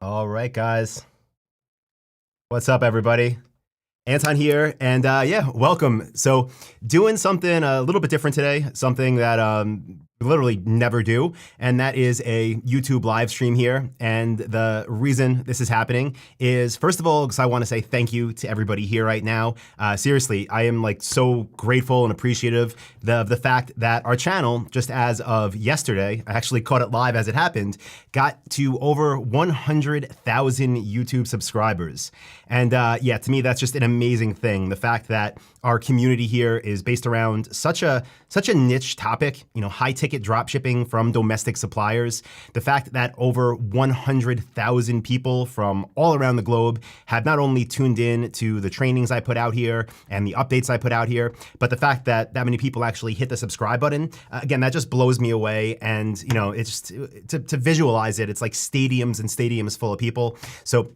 All right, guys. What's up, everybody? Anton here, and yeah, welcome. So doing something a little bit different today, something that literally never do, and that is a YouTube live stream here. And the reason this is happening is, first of all, because I want to say thank you to everybody here right now. Seriously, I am like so grateful and appreciative of the fact that our channel, just as of yesterday, I actually caught it live as it happened, got to over 100,000 YouTube subscribers. And yeah, to me, that's just an amazing thing. The fact that our community here is based around such a niche topic, high ticket drop shipping from domestic suppliers. The fact that over 100,000 people from all around the globe have not only tuned in to the trainings I put out here and the updates I put out here, but the fact that that many people actually hit the subscribe button, again, that just blows me away. And it's just, to visualize it, it's like stadiums and stadiums full of people. So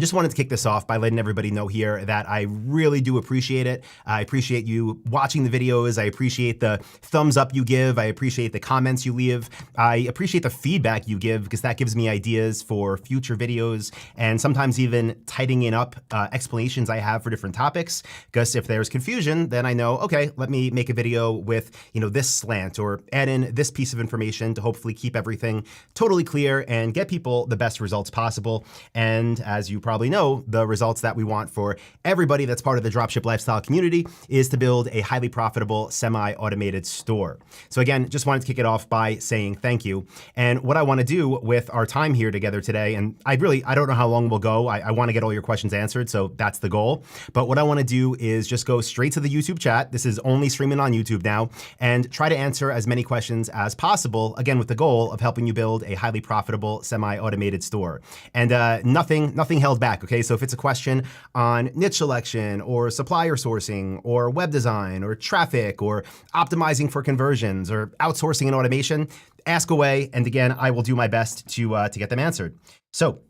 just wanted to kick this off by letting everybody know here that I really do appreciate it. I appreciate you watching the videos. I appreciate the thumbs up you give. I appreciate the comments you leave. I appreciate the feedback you give, because that gives me ideas for future videos and sometimes even tightening up explanations I have for different topics. Because if there's confusion, then I know, okay, let me make a video with this slant or add in this piece of information to hopefully keep everything totally clear and get people the best results possible. And as you probably know, the results that we want for everybody that's part of the dropship lifestyle community is to build a highly profitable semi-automated store. So again, just wanted to kick it off by saying thank you. And what I want to do with our time here together today, and I don't know how long we'll go. I want to get all your questions answered, so that's the goal. But what I want to do is just go straight to the YouTube chat. This is only streaming on YouTube now, and try to answer as many questions as possible, again, with the goal of helping you build a highly profitable semi-automated store. And nothing held back, okay? So if it's a question on niche selection or supplier sourcing or web design or traffic or optimizing for conversions or outsourcing and automation, ask away. And again, I will do my best to get them answered. So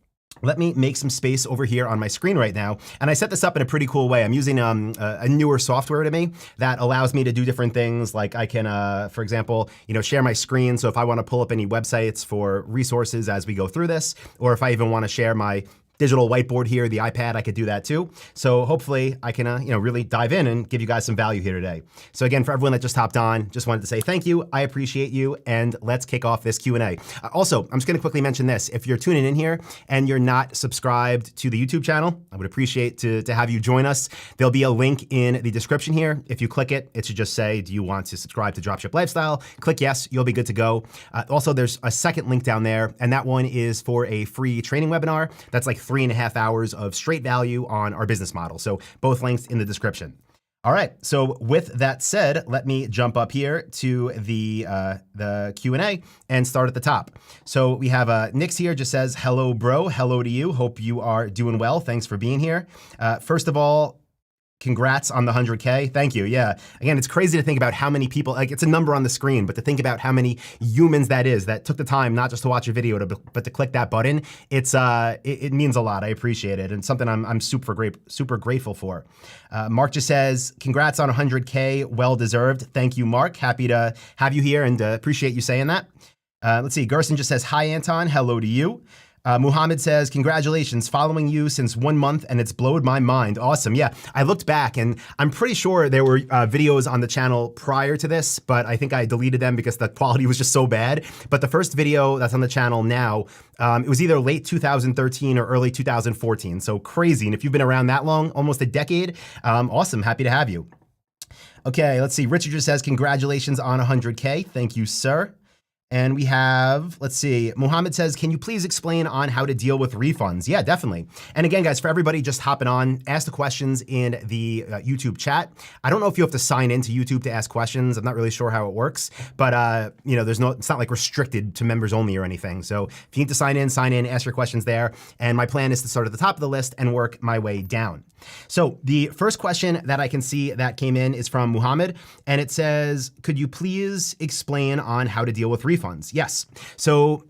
let me make some space over here on my screen right now. And I set this up in a pretty cool way. I'm using a newer software to me that allows me to do different things. Like I can, for example, share my screen. So if I want to pull up any websites for resources as we go through this, or if I even want to share my digital whiteboard here, the iPad, I could do that too. So hopefully I can, really dive in and give you guys some value here today. So again, for everyone that just hopped on, just wanted to say thank you. I appreciate you, and let's kick off this Q&A. Also, I'm just going to quickly mention this. If you're tuning in here and you're not subscribed to the YouTube channel, I would appreciate to have you join us. There'll be a link in the description here. If you click it, it should just say, do you want to subscribe to Dropship Lifestyle? Click yes, you'll be good to go. Also, there's a second link down there, and that one is for a free training webinar. That's like 3.5 hours of straight value on our business model. So both links in the description. All right, so with that said, let me jump up here to the Q&A and start at the top. So we have Nix here, just says, hello, bro. Hello to you. Hope you are doing well. Thanks for being here. First of all, congrats on the 100K. Thank you. Yeah. Again, it's crazy to think about how many people, like it's a number on the screen, but to think about how many humans that is that took the time not just to watch a video, but to click that button, it means a lot. I appreciate it. And something I'm super grateful for. Mark just says, congrats on 100K. Well deserved. Thank you, Mark. Happy to have you here and appreciate you saying that. Let's see. Gerson just says, hi, Anton. Hello to you. Muhammad says, congratulations, following you since 1 month and it's blowed my mind. Awesome. Yeah, I looked back and I'm pretty sure there were videos on the channel prior to this, but I think I deleted them because the quality was just so bad. But the first video that's on the channel now, it was either late 2013 or early 2014. So crazy. And if you've been around that long, almost a decade, awesome. Happy to have you. Okay, let's see. Richard just says, congratulations on 100K. Thank you, sir. And we have, let's see, Muhammad says, can you please explain on how to deal with refunds? Yeah, definitely. And again, guys, for everybody just hopping on, ask the questions in the YouTube chat. I don't know if you have to sign into YouTube to ask questions. I'm not really sure how it works, but it's not like restricted to members only or anything. So if you need to sign in, ask your questions there. And my plan is to start at the top of the list and work my way down. So the first question that I can see that came in is from Muhammad, and it says, could you please explain on how to deal with refunds? Yes. So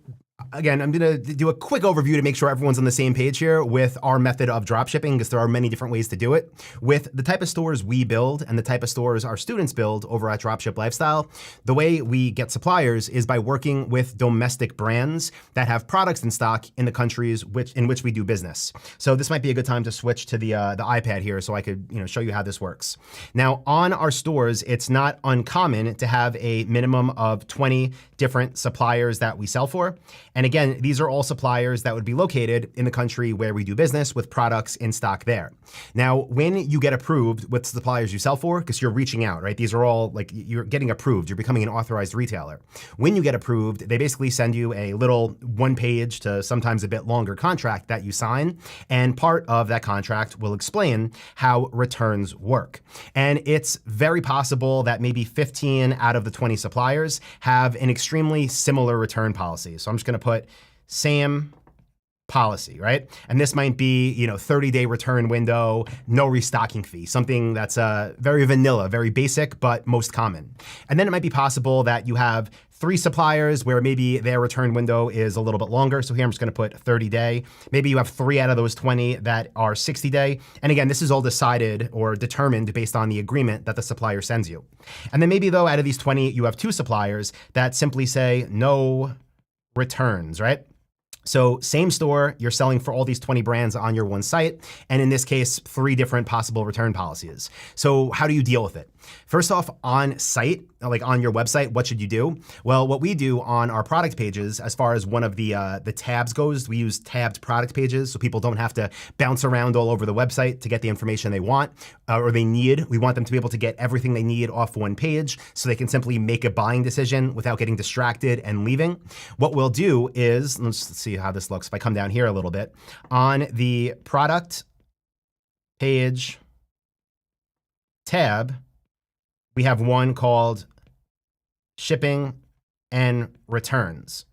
again, I'm going to do a quick overview to make sure everyone's on the same page here with our method of dropshipping, because there are many different ways to do it. With the type of stores we build and the type of stores our students build over at Dropship Lifestyle, the way we get suppliers is by working with domestic brands that have products in stock in the countries in which we do business. So this might be a good time to switch to the iPad here so I could show you how this works. Now, on our stores, it's not uncommon to have a minimum of 20 different suppliers that we sell for. And again, these are all suppliers that would be located in the country where we do business with products in stock there. Now, when you get approved with suppliers you sell for, because you're reaching out, right? These are all like you're getting approved. You're becoming an authorized retailer. When you get approved, they basically send you a little one-page to sometimes a bit longer contract that you sign. And part of that contract will explain how returns work. And it's very possible that maybe 15 out of the 20 suppliers have an extremely similar return policy. So I'm just going to put same policy, right? And this might be, 30-day return window, no restocking fee, something that's very vanilla, very basic, but most common. And then it might be possible that you have 3 suppliers where maybe their return window is a little bit longer. So here I'm just going to put 30-day. Maybe you have 3 out of those 20 that are 60-day. And again, this is all decided or determined based on the agreement that the supplier sends you. And then maybe though, out of these 20, you have 2 suppliers that simply say no returns, right? So same store, you're selling for all these 20 brands on your one site. And in this case, 3 different possible return policies. So how do you deal with it? First off, on site, like on your website, what should you do? Well, what we do on our product pages, as far as one of the tabs goes, we use tabbed product pages so people don't have to bounce around all over the website to get the information they want or they need. We want them to be able to get everything they need off one page so they can simply make a buying decision without getting distracted and leaving. What we'll do is, let's see how this looks. If I come down here a little bit, on the product page tab, we have one called shipping and returns.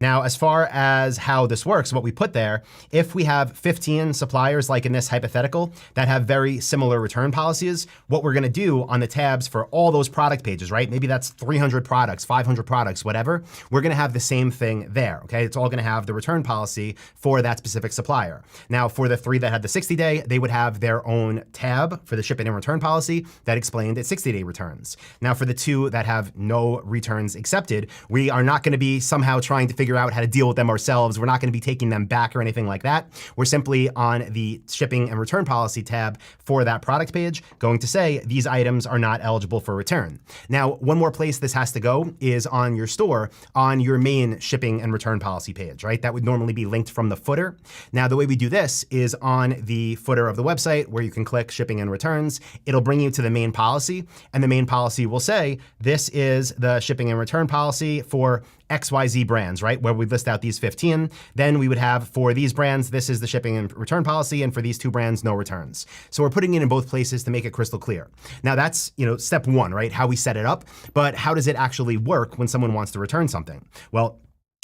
Now, as far as how this works, what we put there, if we have 15 suppliers, like in this hypothetical, that have very similar return policies, what we're going to do on the tabs for all those product pages, right? Maybe that's 300 products, 500 products, whatever. We're going to have the same thing there, okay? It's all going to have the return policy for that specific supplier. Now, for the 3 that had the 60-day, they would have their own tab for the shipping and return policy that explained it's 60-day returns. Now, for the 2 that have no returns accepted, we are not going to be somehow trying to figure out how to deal with them ourselves. We're not going to be taking them back or anything like that. We're simply on the shipping and return policy tab for that product page going to say these items are not eligible for return. Now, one more place this has to go is on your store, on your main shipping and return policy page, right? That would normally be linked from the footer. Now, the way we do this is on the footer of the website where you can click shipping and returns. It'll bring you to the main policy, and the main policy will say, this is the shipping and return policy for XYZ brands, right? Where we list out these 15. Then we would have for these brands, this is the shipping and return policy. And for these 2 brands, no returns. So we're putting it in both places to make it crystal clear. Now that's, step 1, right? How we set it up. But how does it actually work when someone wants to return something? Well,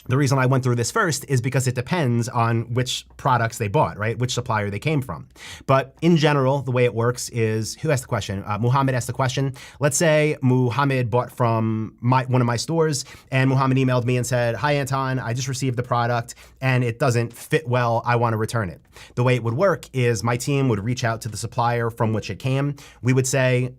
the reason I went through this first is because it depends on which products they bought, right? Which supplier they came from. But in general, the way it works is, who asked the question? Muhammad asked the question. Let's say Muhammad bought from one of my stores, and Muhammad emailed me and said, hi, Anton, I just received the product and it doesn't fit well. I want to return it. The way it would work is my team would reach out to the supplier from which it came. We would say,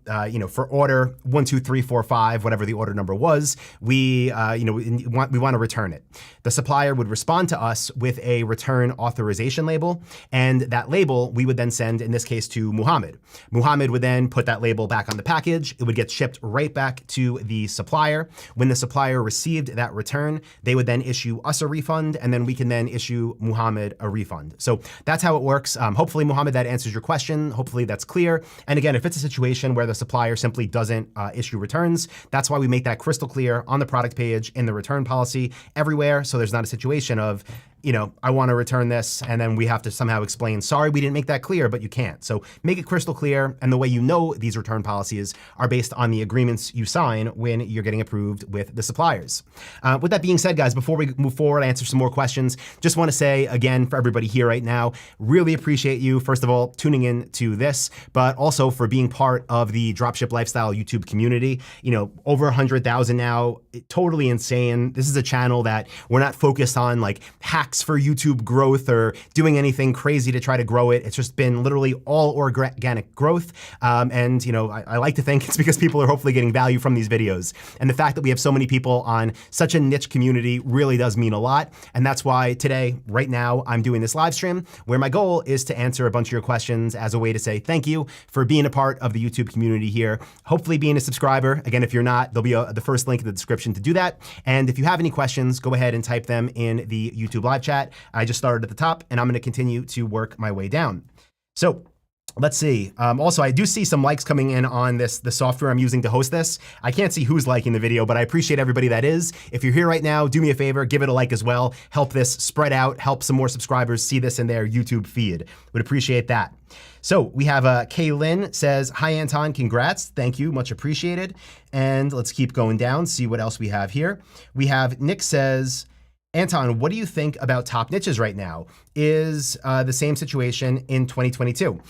for order 1, 2, 3, 4, 5, whatever the order number was, we want to return it. The supplier would respond to us with a return authorization label, and that label we would then send, in this case, to Muhammad. Muhammad would then put that label back on the package. It would get shipped right back to the supplier. When the supplier received that return, they would then issue us a refund, and then we can then issue Muhammad a refund. So that's how it works. Hopefully, Muhammad, that answers your question. Hopefully that's clear. And again, if it's a situation where the supplier simply doesn't issue returns, that's why we make that crystal clear on the product page in the return policy everywhere. So there's not a situation of, I want to return this, and then we have to somehow explain, sorry, we didn't make that clear, but you can't. So make it crystal clear. And the way you know these return policies are based on the agreements you sign when you're getting approved with the suppliers. With that being said, guys, before we move forward, answer some more questions, just want to say again, for everybody here right now, really appreciate you, first of all, tuning in to this, but also for being part of the Dropship Lifestyle YouTube community. Over 100,000 now, totally insane. This is a channel that We're not focused on like hacks for YouTube growth or doing anything crazy to try to grow it. It's just been literally all organic growth. And you know, I like to think it's because people are hopefully getting value from these videos. And the fact that we have so many people on such a niche community really does mean a lot. And that's why today, right now, I'm doing this live stream where my goal is to answer a bunch of your questions as a way to say thank you for being a part of the YouTube community here. Hopefully being a subscriber. Again, if you're not, there'll be the first link in the description to do that. And if you have any questions, go ahead and type them in the YouTube live chat. I just started at the top and I'm gonna continue to work my way down. So let's see. Also, I do see some likes coming in on the software I'm using to host this. I can't see who's liking the video, but I appreciate everybody that is. If you're here right now, do me a favor, give it a like as well. Help this spread out, help some more subscribers see this in their YouTube feed. Would appreciate that. So we have Kaylin says, hi Anton, congrats. Thank you, much appreciated. And let's keep going down, see what else we have here. We have Nick says, Anton, what do you think about top niches right now? Is the same situation in 2022?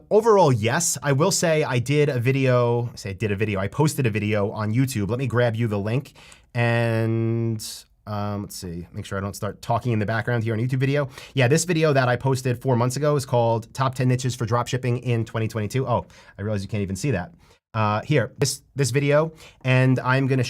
Overall, yes. I will say I posted a video on YouTube. Let me grab you the link and let's see, make sure I don't start talking in the background here on a YouTube video. Yeah, this video that I posted 4 months ago is called Top 10 Niches for Dropshipping in 2022. Oh, I realize you can't even see that. Here, this video, and I'm gonna,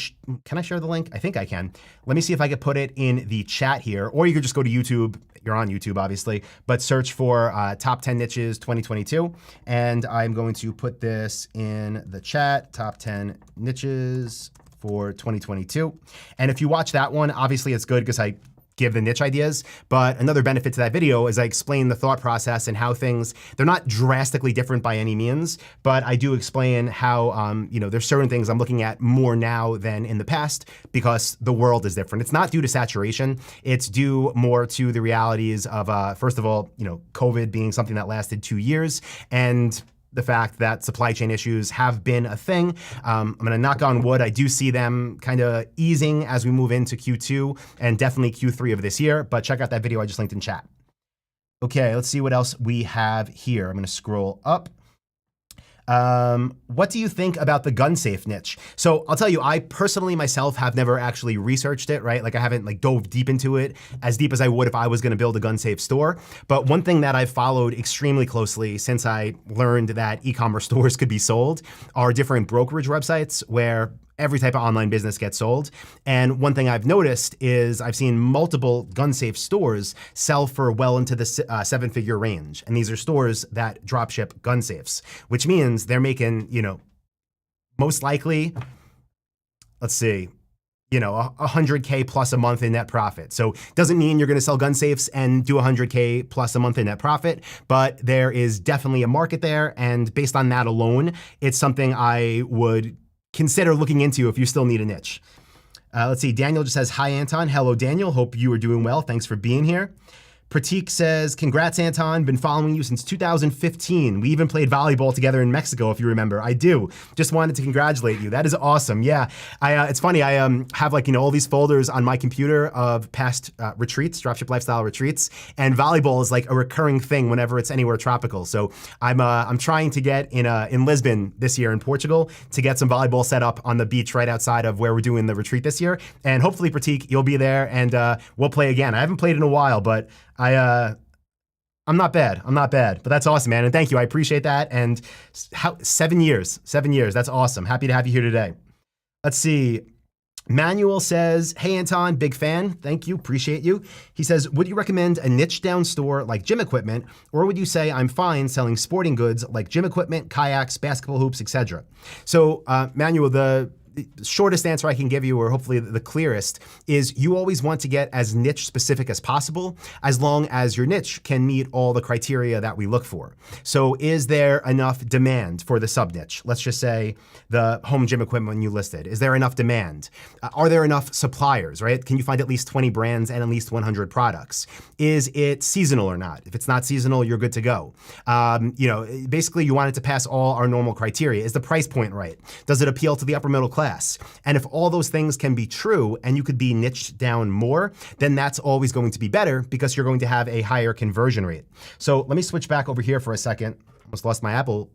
can I share the link? I think I can. Let me see if I could put it in the chat here, or you could just go to YouTube. You're on YouTube, obviously, but search for Top 10 Niches 2022, and I'm going to put this in the chat, Top 10 Niches for 2022. And if you watch that one, obviously it's good because I give the niche ideas, but another benefit to that video is I explain the thought process and how things, they're not drastically different by any means, but I do explain how, you know, there's certain things I'm looking at more now than in the past because the world is different. It's not due to saturation. It's due more to the realities of, first of all, you know, COVID being something that lasted 2 years, and the fact that supply chain issues have been a thing. I'm gonna knock on wood. I do see them kind of easing as we move into Q2 and definitely Q3 of this year, but check out that video I just linked in chat. Okay, let's see what else we have here. I'm gonna scroll up. What do you think about the gun safe niche? So I'll tell you, I personally myself have never actually researched it, right? Like I haven't like dove deep into it as deep as I would if I was gonna build a gun safe store. But one thing that I've followed extremely closely since I learned that e-commerce stores could be sold are different brokerage websites where every type of online business gets sold. And one thing I've noticed is I've seen multiple gun safe stores sell for well into the 7-figure range. And these are stores that drop ship gun safes, which means they're making, you know, most likely, let's see, you know, 100K plus a month in net profit. So doesn't mean you're gonna sell gun safes and do 100K plus a month in net profit, but there is definitely a market there. And based on that alone, it's something I would consider looking into if you still need a niche. Let's see, Daniel just says, hi Anton. Hello Daniel, hope you are doing well. Thanks for being here. Pratik says, congrats Anton, been following you since 2015. We even played volleyball together in Mexico, if you remember. I do. Just wanted to congratulate you. That is awesome. Yeah, it's funny, I have like, you know, all these folders on my computer of past retreats, dropship lifestyle retreats, and volleyball is like a recurring thing whenever it's anywhere tropical. So I'm trying to get in Lisbon this year in Portugal to get some volleyball set up on the beach right outside of where we're doing the retreat this year. And hopefully Pratik, you'll be there and we'll play again. I haven't played in a while, but I'm not bad, but that's awesome, man. And thank you, I appreciate that. And 7 years, that's awesome. Happy to have you here today. Let's see. Manuel says, hey Anton, big fan. Thank you, appreciate you. He says, would you recommend a niche down store like gym equipment, or would you say I'm fine selling sporting goods like gym equipment, kayaks, basketball hoops, etc.? So Manuel, the shortest answer I can give you, or hopefully the clearest, is you always want to get as niche specific as possible, as long as your niche can meet all the criteria that we look for. So is there enough demand for the sub niche? Let's just say the home gym equipment you listed. Is there enough demand? Are there enough suppliers, right? Can you find at least 20 brands and at least 100 products? Is it seasonal or not? If it's not seasonal, you're good to go. You know, basically you want it to pass all our normal criteria. Is the price point right? Does it appeal to the upper middle class? And if all those things can be true and you could be niched down more, then that's always going to be better because you're going to have a higher conversion rate. So let me switch back over here for a second. Almost lost my Apple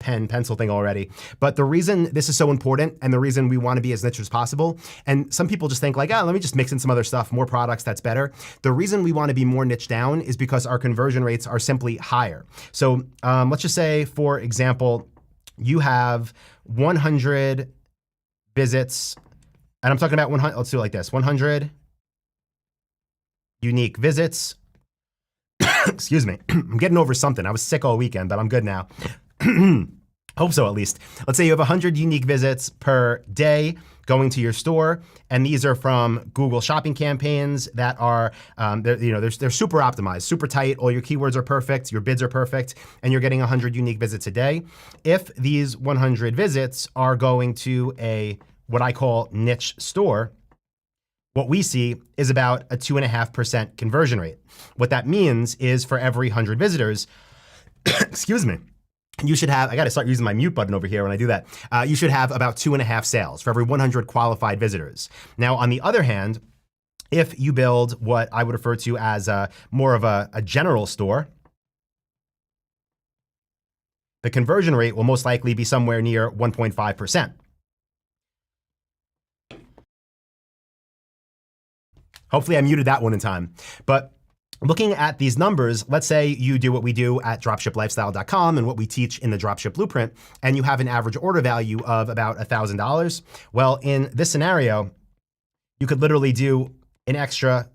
pen pencil thing already. But the reason this is so important and the reason we want to be as niche as possible, and some people just think like, let me just mix in some other stuff, more products, that's better. The reason we want to be more niche down is because our conversion rates are simply higher. So let's just say, for example, you have 100 visits, and I'm talking about 100, let's do it like this, 100 unique visits. Excuse me, I'm getting over something. I was sick all weekend, but I'm good now. Hope so, at least. Let's say you have 100 unique visits per day going to your store, and these are from Google shopping campaigns that are, they're super optimized, super tight. All your keywords are perfect, your bids are perfect, and you're getting 100 unique visits a day. If these 100 visits are going to what I call niche store, what we see is about a 2.5% conversion rate. What that means is for every 100 visitors, excuse me, you should have, I gotta start using my mute button over here when I do that. You should have about 2.5 sales for every 100 qualified visitors. Now, on the other hand, if you build what I would refer to as more of a general store, the conversion rate will most likely be somewhere near 1.5%. Hopefully I muted that one in time. But looking at these numbers, let's say you do what we do at dropshiplifestyle.com and what we teach in the Dropship Blueprint, and you have an average order value of about $1,000. Well, in this scenario, you could literally do an extra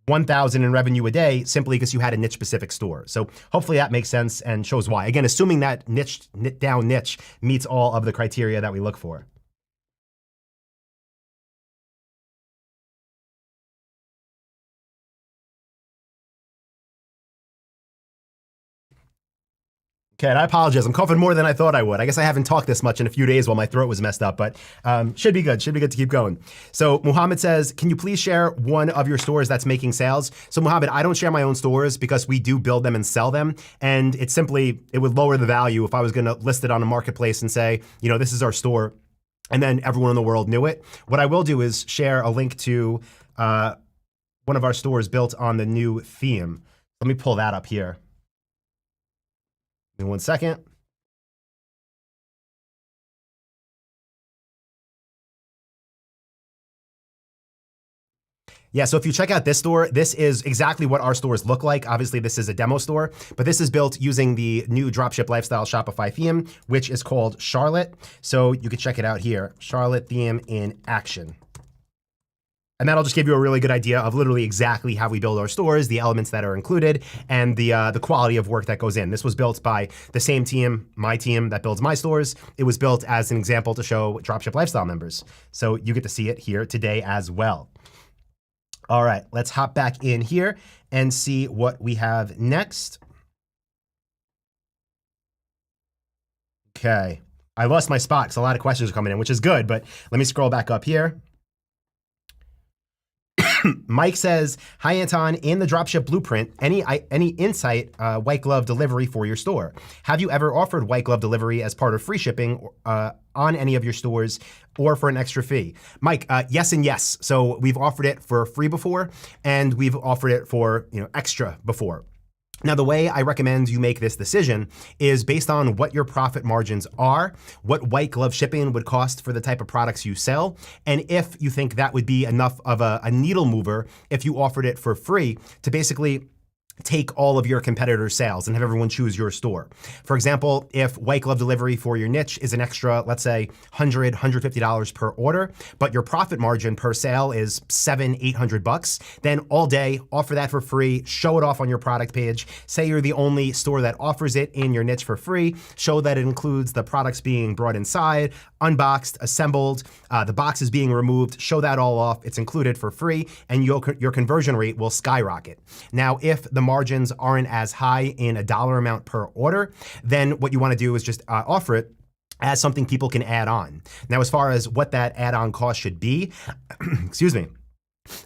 $1,000 in revenue a day simply because you had a niche specific store. So hopefully that makes sense and shows why. Again, assuming that niche meets all of the criteria that we look for. Okay, and I apologize. I'm coughing more than I thought I would. I guess I haven't talked this much in a few days while my throat was messed up, but should be good. Should be good to keep going. So Muhammad says, can you please share one of your stores that's making sales? So Muhammad, I don't share my own stores because we do build them and sell them. And it would lower the value if I was going to list it on a marketplace and say, this is our store, and then everyone in the world knew it. What I will do is share a link to one of our stores built on the new theme. Let me pull that up here. Give me 1 second. Yeah, so if you check out this store, this is exactly what our stores look like. Obviously, this is a demo store, but this is built using the new Dropship Lifestyle Shopify theme, which is called Charlotte. So you can check it out here, Charlotte theme in action. And that'll just give you a really good idea of literally exactly how we build our stores, the elements that are included, and the quality of work that goes in. This was built by the same team, my team that builds my stores. It was built as an example to show Dropship Lifestyle members. So you get to see it here today as well. All right, let's hop back in here and see what we have next. Okay, I lost my spot because a lot of questions are coming in, which is good, but let me scroll back up here. Mike says, hi, Anton, in the Dropship Blueprint, any insight white glove delivery for your store? Have you ever offered white glove delivery as part of free shipping on any of your stores or for an extra fee? Mike, yes and yes. So we've offered it for free before, and we've offered it for extra before. Now, the way I recommend you make this decision is based on what your profit margins are, what white glove shipping would cost for the type of products you sell, and if you think that would be enough of a needle mover if you offered it for free to basically take all of your competitors' sales and have everyone choose your store. For example, if white glove delivery for your niche is an extra, let's say $100, $150 per order, but your profit margin per sale is $700, $800, then all day offer that for free, show it off on your product page, say you're the only store that offers it in your niche for free, show that it includes the products being brought inside, unboxed, assembled, the box is being removed, show that all off, it's included for free, and your conversion rate will skyrocket. Now, if the margins aren't as high in a dollar amount per order, then what you want to do is just offer it as something people can add on. Now, as far as what that add-on cost should be, excuse me,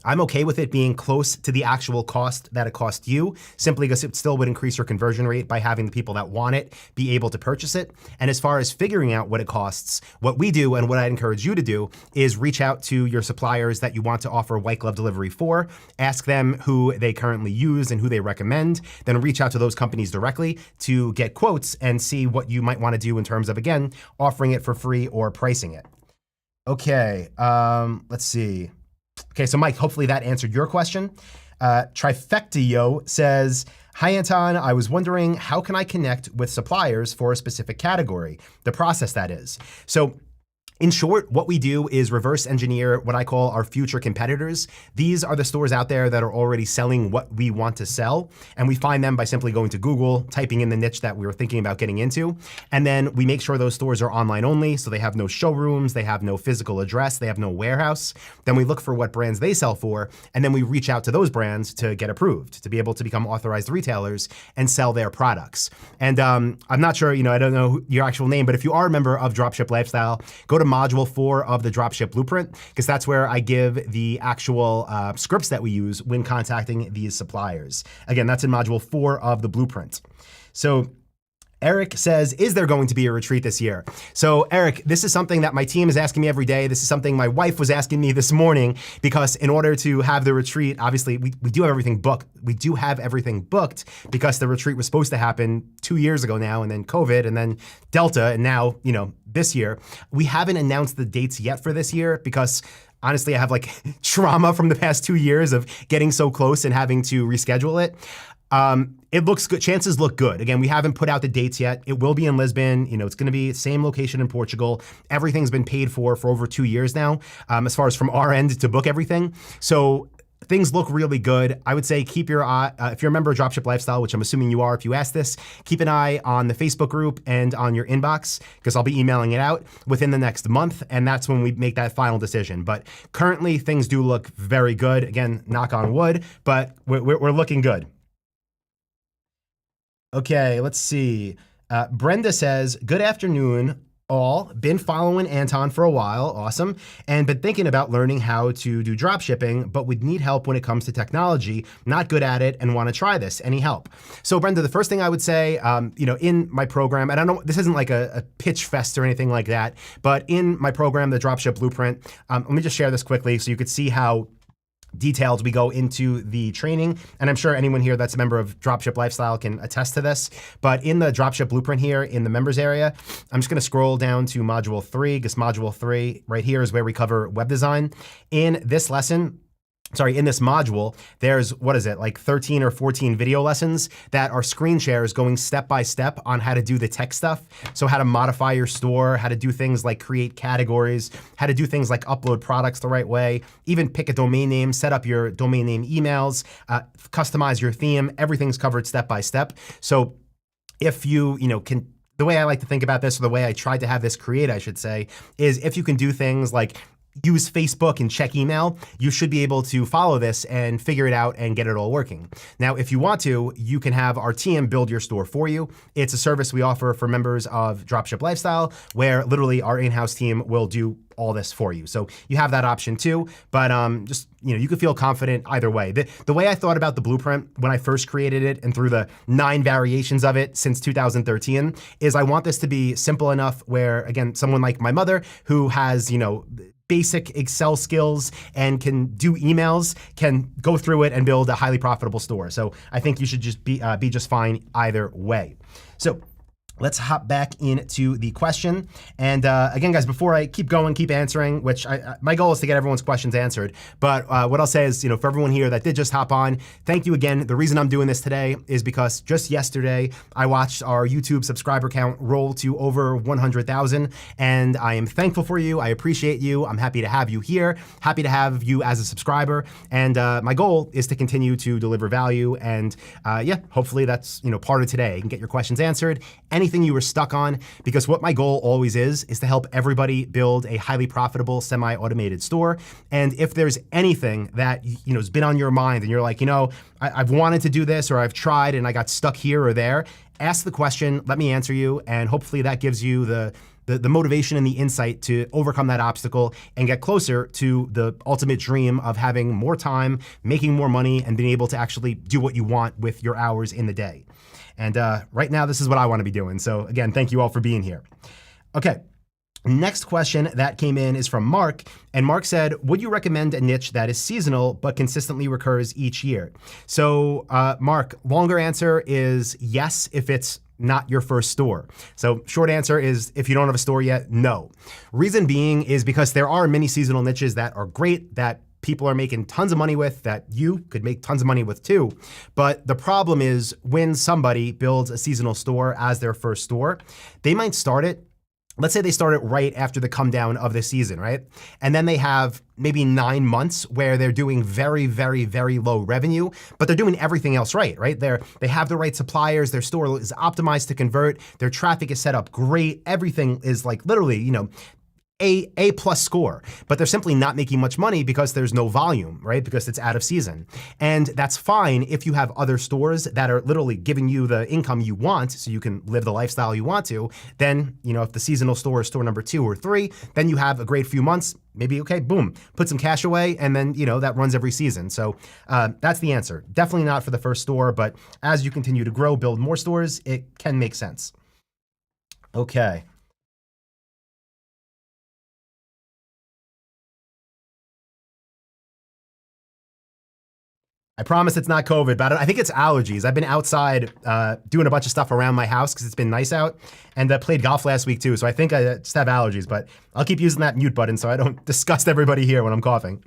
I'm okay with it being close to the actual cost that it cost you, simply because it still would increase your conversion rate by having the people that want it be able to purchase it. And as far as figuring out what it costs, what we do and what I encourage you to do is reach out to your suppliers that you want to offer white glove delivery for, ask them who they currently use and who they recommend, then reach out to those companies directly to get quotes and see what you might want to do in terms of, again, offering it for free or pricing it. Okay, let's see. Okay, so Mike, hopefully that answered your question. Trifectio says, hi Anton, I was wondering how can I connect with suppliers for a specific category? The process, that is. So in short, what we do is reverse engineer what I call our future competitors. These are the stores out there that are already selling what we want to sell. And we find them by simply going to Google, typing in the niche that we were thinking about getting into. And then we make sure those stores are online only. So they have no showrooms, they have no physical address, they have no warehouse. Then we look for what brands they sell for. And then we reach out to those brands to get approved, to be able to become authorized retailers and sell their products. And I'm not sure, I don't know your actual name, but if you are a member of Dropship Lifestyle, go to Module 4 of the Dropship Blueprint, because that's where I give the actual scripts that we use when contacting these suppliers. Again, that's in Module 4 of the Blueprint. So Eric says, is there going to be a retreat this year? So Eric, this is something that my team is asking me every day. This is something my wife was asking me this morning, because in order to have the retreat, obviously we do have everything booked. We do have everything booked because the retreat was supposed to happen 2 years ago now, and then COVID, and then Delta, and now, this year. We haven't announced the dates yet for this year because honestly, I have like trauma from the past 2 years of getting so close and having to reschedule it. It looks good. Chances look good. Again, we haven't put out the dates yet. It will be in Lisbon. It's going to be same location in Portugal. Everything's been paid for over 2 years now, as far as from our end to book everything. So things look really good. I would say keep your eye, if you're a member of Dropship Lifestyle, which I'm assuming you are if you asked this, keep an eye on the Facebook group and on your inbox, because I'll be emailing it out within the next month, and that's when we make that final decision. But currently, things do look very good. Again, knock on wood, but we're looking good. Okay, let's see. Brenda says, good afternoon, all. Been following Anton for a while, awesome, and been thinking about learning how to do drop shipping, but would need help when it comes to technology, not good at it, and want to try this. Any help? So Brenda, the first thing I would say, in my program, and I don't, this isn't like a pitch fest or anything like that, but in my program, the Dropship Blueprint, let me just share this quickly so you could see how detailed we go into the training. And I'm sure anyone here that's a member of Dropship Lifestyle can attest to this. But in the Dropship Blueprint here in the members area, I'm just going to scroll down to Module 3, because Module 3 right here is where we cover web design. In this lesson, in this module, there's, like 13 or 14 video lessons that are screen shares going step by step on how to do the tech stuff. So how to modify your store, how to do things like create categories, how to do things like upload products the right way, even pick a domain name, set up your domain name emails, customize your theme. Everything's covered step by step. So if you, can, the way I like to think about this, or the way I tried to have this create, I should say, is if you can do things like use Facebook and check email, you should be able to follow this and figure it out and get it all working. Now, if you want to, you can have our team build your store for you. It's a service we offer for members of Dropship Lifestyle, where literally our in-house team will do all this for you. So you have that option too, but just, you can feel confident either way. The way I thought about the blueprint when I first created it, and through the 9 variations of it since 2013, is I want this to be simple enough where, again, someone like my mother who has, basic Excel skills and can do emails can go through it and build a highly profitable store. So I think you should just be just fine either way. So let's hop back into the question. And again, guys, before I keep going, keep answering, which my goal is to get everyone's questions answered. But what I'll say is, for everyone here that did just hop on, thank you again. The reason I'm doing this today is because just yesterday, I watched our YouTube subscriber count roll to over 100,000. And I am thankful for you. I appreciate you. I'm happy to have you here. Happy to have you as a subscriber. And my goal is to continue to deliver value. And hopefully that's, part of today. You can get your questions answered. Anything anything you were stuck on, because what my goal always is to help everybody build a highly profitable, semi-automated store. And if there's anything that has been on your mind and you're like, I've wanted to do this, or I've tried and I got stuck here or there, ask the question, let me answer you, and hopefully that gives you the motivation and the insight to overcome that obstacle and get closer to the ultimate dream of having more time, making more money, and being able to actually do what you want with your hours in the day. And right now, this is what I want to be doing. So again, thank you all for being here. Okay. Next question that came in is from Mark, and Mark said, would you recommend a niche that is seasonal but consistently recurs each year? So Mark, longer answer is yes, if it's not your first store. So short answer is, if you don't have a store yet, no. Reason being is because there are many seasonal niches that are great, that people are making tons of money with, that you could make tons of money with too. But the problem is when somebody builds a seasonal store as their first store, they might start it. Let's say they start it right after the come down of the season, right? And then they have maybe 9 months where they're doing very, very, very low revenue, but they're doing everything else right? They have the right suppliers, their store is optimized to convert, their traffic is set up great, everything is like literally, A plus score, but they're simply not making much money because there's no volume, right? Because it's out of season. And that's fine if you have other stores that are literally giving you the income you want so you can live the lifestyle you want to. Then, if the seasonal store is store number 2 or 3, then you have a great few months, maybe, okay, boom, put some cash away, and then, that runs every season. So that's the answer. Definitely not for the first store, but as you continue to grow, build more stores, it can make sense. Okay. I promise it's not COVID, but I think it's allergies. I've been outside doing a bunch of stuff around my house because it's been nice out, and played golf last week too. So I think I just have allergies, but I'll keep using that mute button so I don't disgust everybody here when I'm coughing.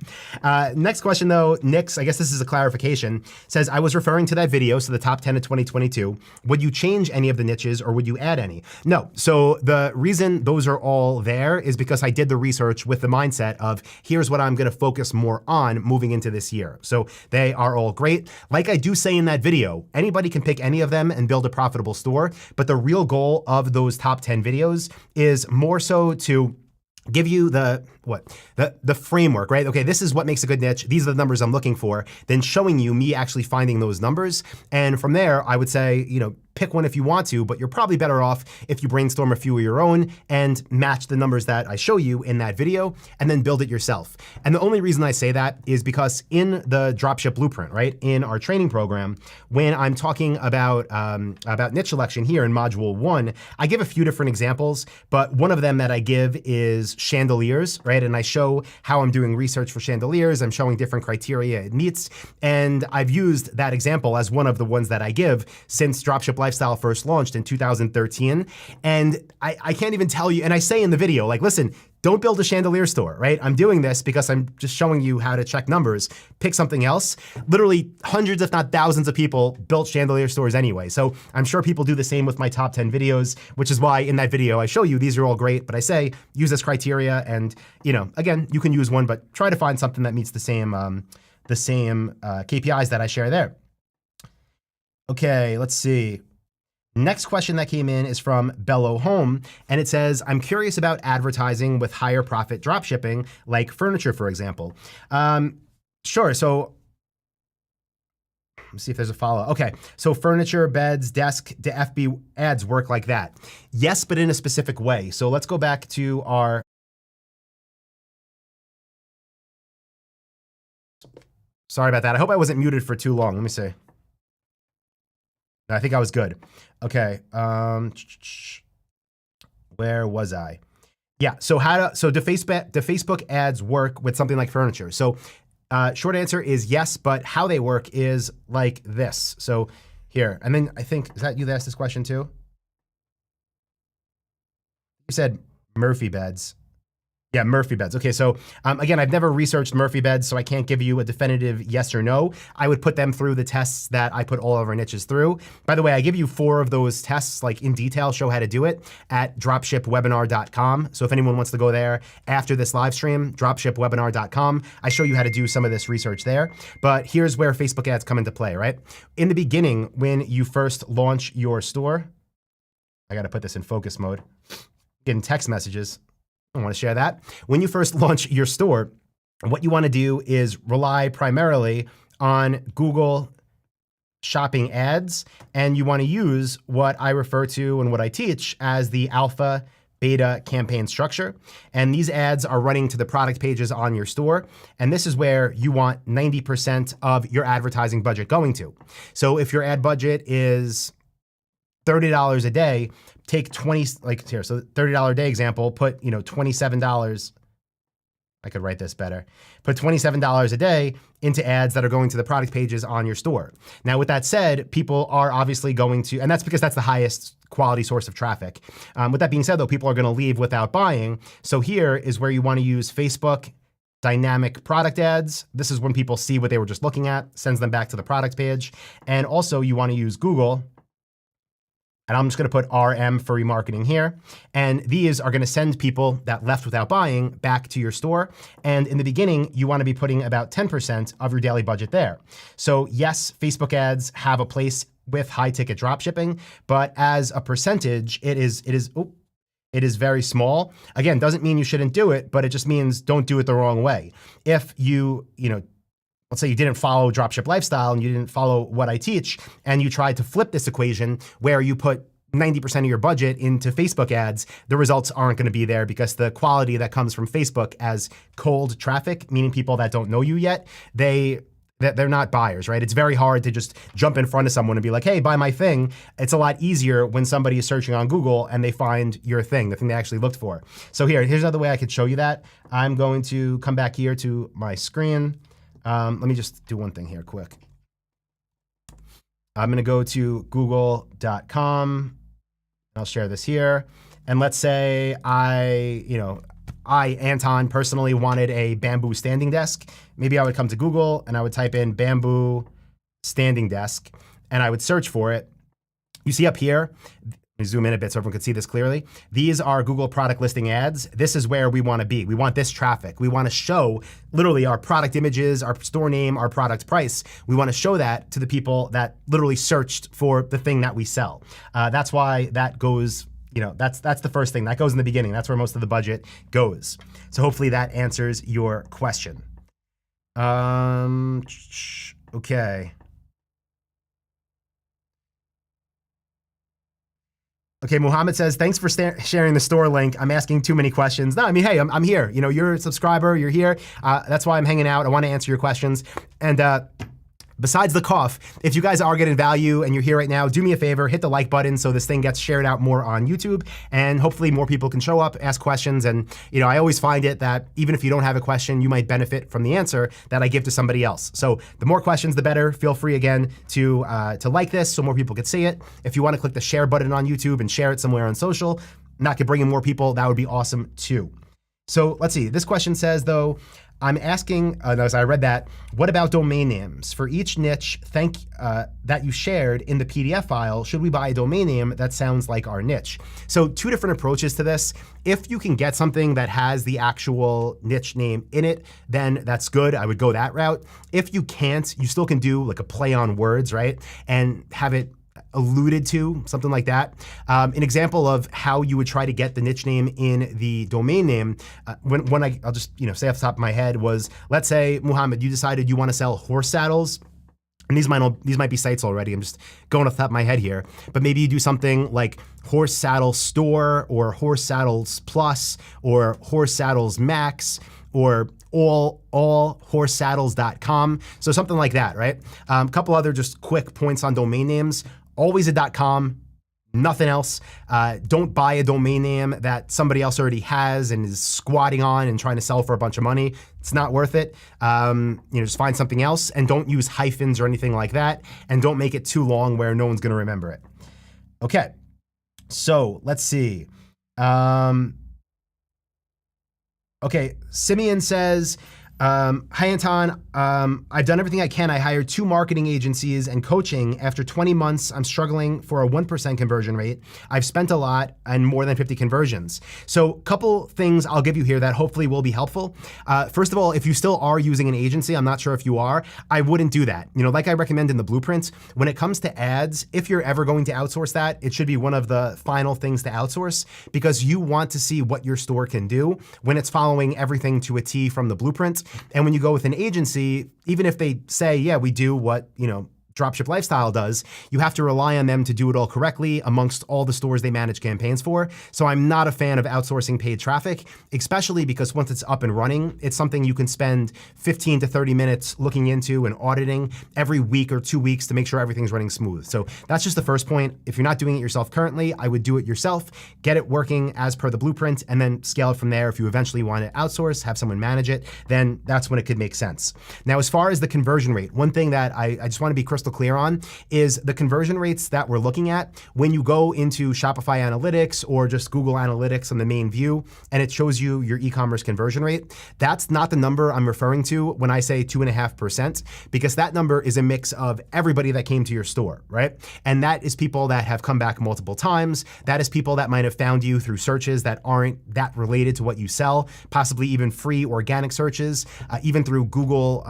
Next question though, Nix, I guess this is a clarification, says, I was referring to that video, so the top 10 of 2022. Would you change any of the niches or would you add any? No, so the reason those are all there is because I did the research with the mindset of here's what I'm gonna focus more on moving into this year. So they are all great. Like I do say in that video, anybody can pick any of them and build a profitable store, but the real goal of those top 10 videos is more so to give you the framework, right? Okay, this is what makes a good niche. These are the numbers I'm looking for. Then showing you me actually finding those numbers. And from there, I would say, pick one if you want to, but you're probably better off if you brainstorm a few of your own and match the numbers that I show you in that video and then build it yourself. And the only reason I say that is because in the Dropship Blueprint, right, in our training program, when I'm talking about niche selection here in module 1, I give a few different examples, but one of them that I give is chandeliers, right? And I show how I'm doing research for chandeliers. I'm showing different criteria it meets. And I've used that example as one of the ones that I give since Dropship Lifestyle first launched in 2013. And I can't even tell you, and I say in the video, like, listen, don't build a chandelier store, right? I'm doing this because I'm just showing you how to check numbers. Pick something else. Literally hundreds, if not thousands of people built chandelier stores anyway. So I'm sure people do the same with my top 10 videos, which is why in that video I show you these are all great, but I say use this criteria and, again, you can use one, but try to find something that meets the same KPIs that I share there. Okay, let's see. Next question that came in is from Bello Home, and it says, I'm curious about advertising with higher profit dropshipping, like furniture, for example. Sure, so let's see if there's a follow. Okay, so furniture, beds, desk, the FB ads work like that. Yes, but in a specific way. So let's go back to our, sorry about that. I hope I wasn't muted for too long. Let me see. I think I was good. Okay. Where was I? Yeah. So do Facebook ads work with something like furniture? So short answer is yes, but how they work is like this. So here, and then I think, is that you that asked this question too? You said Murphy beds. Yeah, Murphy beds. Okay, so again, I've never researched Murphy beds, so I can't give you a definitive yes or no. I would put them through the tests that I put all of our niches through. By the way, I give you 4 of those tests, like in detail, show how to do it at dropshipwebinar.com. So if anyone wants to go there after this live stream, dropshipwebinar.com, I show you how to do some of this research there. But here's where Facebook ads come into play, right? In the beginning, when you first launch your store, I got to put this in focus mode. Getting text messages. I want to share that. When you first launch your store, what you want to do is rely primarily on Google shopping ads, and you want to use what I refer to and what I teach as the alpha beta campaign structure. And these ads are running to the product pages on your store. And this is where you want 90% of your advertising budget going to. So if your ad budget is $30 a day, take 20, like here, so $30 a day example, put, $27. I could write this better. Put $27 a day into ads that are going to the product pages on your store. Now, with that said, people are obviously going to, and that's because that's the highest quality source of traffic. With that being said, though, people are going to leave without buying. So here is where you want to use Facebook dynamic product ads. This is when people see what they were just looking at, sends them back to the product page. And also you want to use Google. And I'm just going to put RM for remarketing here. And these are going to send people that left without buying back to your store. And in the beginning, you want to be putting about 10% of your daily budget there. So yes, Facebook ads have a place with high ticket dropshipping, but as a percentage, it is very small. Again, doesn't mean you shouldn't do it, but it just means don't do it the wrong way. If let's say you didn't follow Dropship Lifestyle and you didn't follow what I teach, and you tried to flip this equation where you put 90% of your budget into Facebook ads, the results aren't going to be there because the quality that comes from Facebook as cold traffic, meaning people that don't know you yet, they're not buyers, right? It's very hard to just jump in front of someone and be like, hey, buy my thing. It's a lot easier when somebody is searching on Google and they find your thing, the thing they actually looked for. So here's another way I could show you that. I'm going to come back here to my screen. Let me just do one thing here quick. I'm going to go to google.com. I'll share this here. And let's say I, Anton, personally wanted a bamboo standing desk. Maybe I would come to Google and I would type in bamboo standing desk and I would search for it. You see up here, let me zoom in a bit so everyone can see this clearly. These are Google product listing ads. This is where we want to be. We want this traffic. We want to show literally our product images, our store name, our product price. We want to show that to the people that literally searched for the thing that we sell. That's why that goes, that's the first thing. That goes in the beginning. That's where most of the budget goes. So hopefully that answers your question. Okay. Okay, Muhammad says, thanks for sharing the store link. I'm asking too many questions. No, I mean, hey, I'm here. You're a subscriber, you're here. That's why I'm hanging out. I want to answer your questions. And besides the cough, if you guys are getting value and you're here right now, do me a favor, hit the like button so this thing gets shared out more on YouTube, and hopefully more people can show up, ask questions. And I always find it that even if you don't have a question, you might benefit from the answer that I give to somebody else. So the more questions, the better. Feel free again to like this so more people can see it. If you want to click the share button on YouTube and share it somewhere on social, and that could bring in more people, that would be awesome too. So let's see. This question says, though, I'm asking, as I read that, what about domain names? For each niche that you shared in the PDF file, should we buy a domain name that sounds like our niche? So two different approaches to this. If you can get something that has the actual niche name in it, then that's good. I would go that route. If you can't, you still can do like a play on words, right? And have it alluded to, something like that. An example of how you would try to get the niche name in the domain name, I'll just say off the top of my head was, let's say, Muhammad, you decided you want to sell horse saddles. And these might be sites already. I'm just going off the top of my head here. But maybe you do something like Horse Saddle Store or Horse Saddles Plus or Horse Saddles Max or allhorsesaddles.com. So something like that, right? A couple other just quick points on domain names. Always a .com, nothing else. Don't buy a domain name that somebody else already has and is squatting on and trying to sell for a bunch of money. It's not worth it. Just find something else and don't use hyphens or anything like that. And don't make it too long where no one's going to remember it. Okay, so let's see. Okay, Simeon says, Hi, Anton. I've done everything I can. I hired 2 marketing agencies and coaching. After 20 months, I'm struggling for a 1% conversion rate. I've spent a lot and more than 50 conversions. So couple things I'll give you here that hopefully will be helpful. First of all, if you still are using an agency, I'm not sure if you are, I wouldn't do that. Like I recommend in the blueprints, when it comes to ads, if you're ever going to outsource that, it should be one of the final things to outsource because you want to see what your store can do when it's following everything to a T from the blueprint. And when you go with an agency, even if they say, yeah, we do what, Dropship Lifestyle does, you have to rely on them to do it all correctly amongst all the stores they manage campaigns for. So I'm not a fan of outsourcing paid traffic, especially because once it's up and running, it's something you can spend 15 to 30 minutes looking into and auditing every week or 2 weeks to make sure everything's running smooth. So that's just the first point. If you're not doing it yourself currently, I would do it yourself, get it working as per the blueprint, and then scale it from there. If you eventually want to outsource, have someone manage it, then that's when it could make sense. Now, as far as the conversion rate, one thing that I just want to be crystal clear on is the conversion rates that we're looking at when you go into Shopify Analytics or just Google Analytics on the main view and it shows you your e-commerce conversion rate. That's not the number I'm referring to when I say 2.5%, because that number is a mix of everybody that came to your store, right? And that is people that have come back multiple times. That is people that might have found you through searches that aren't that related to what you sell, possibly even free organic searches, even through Google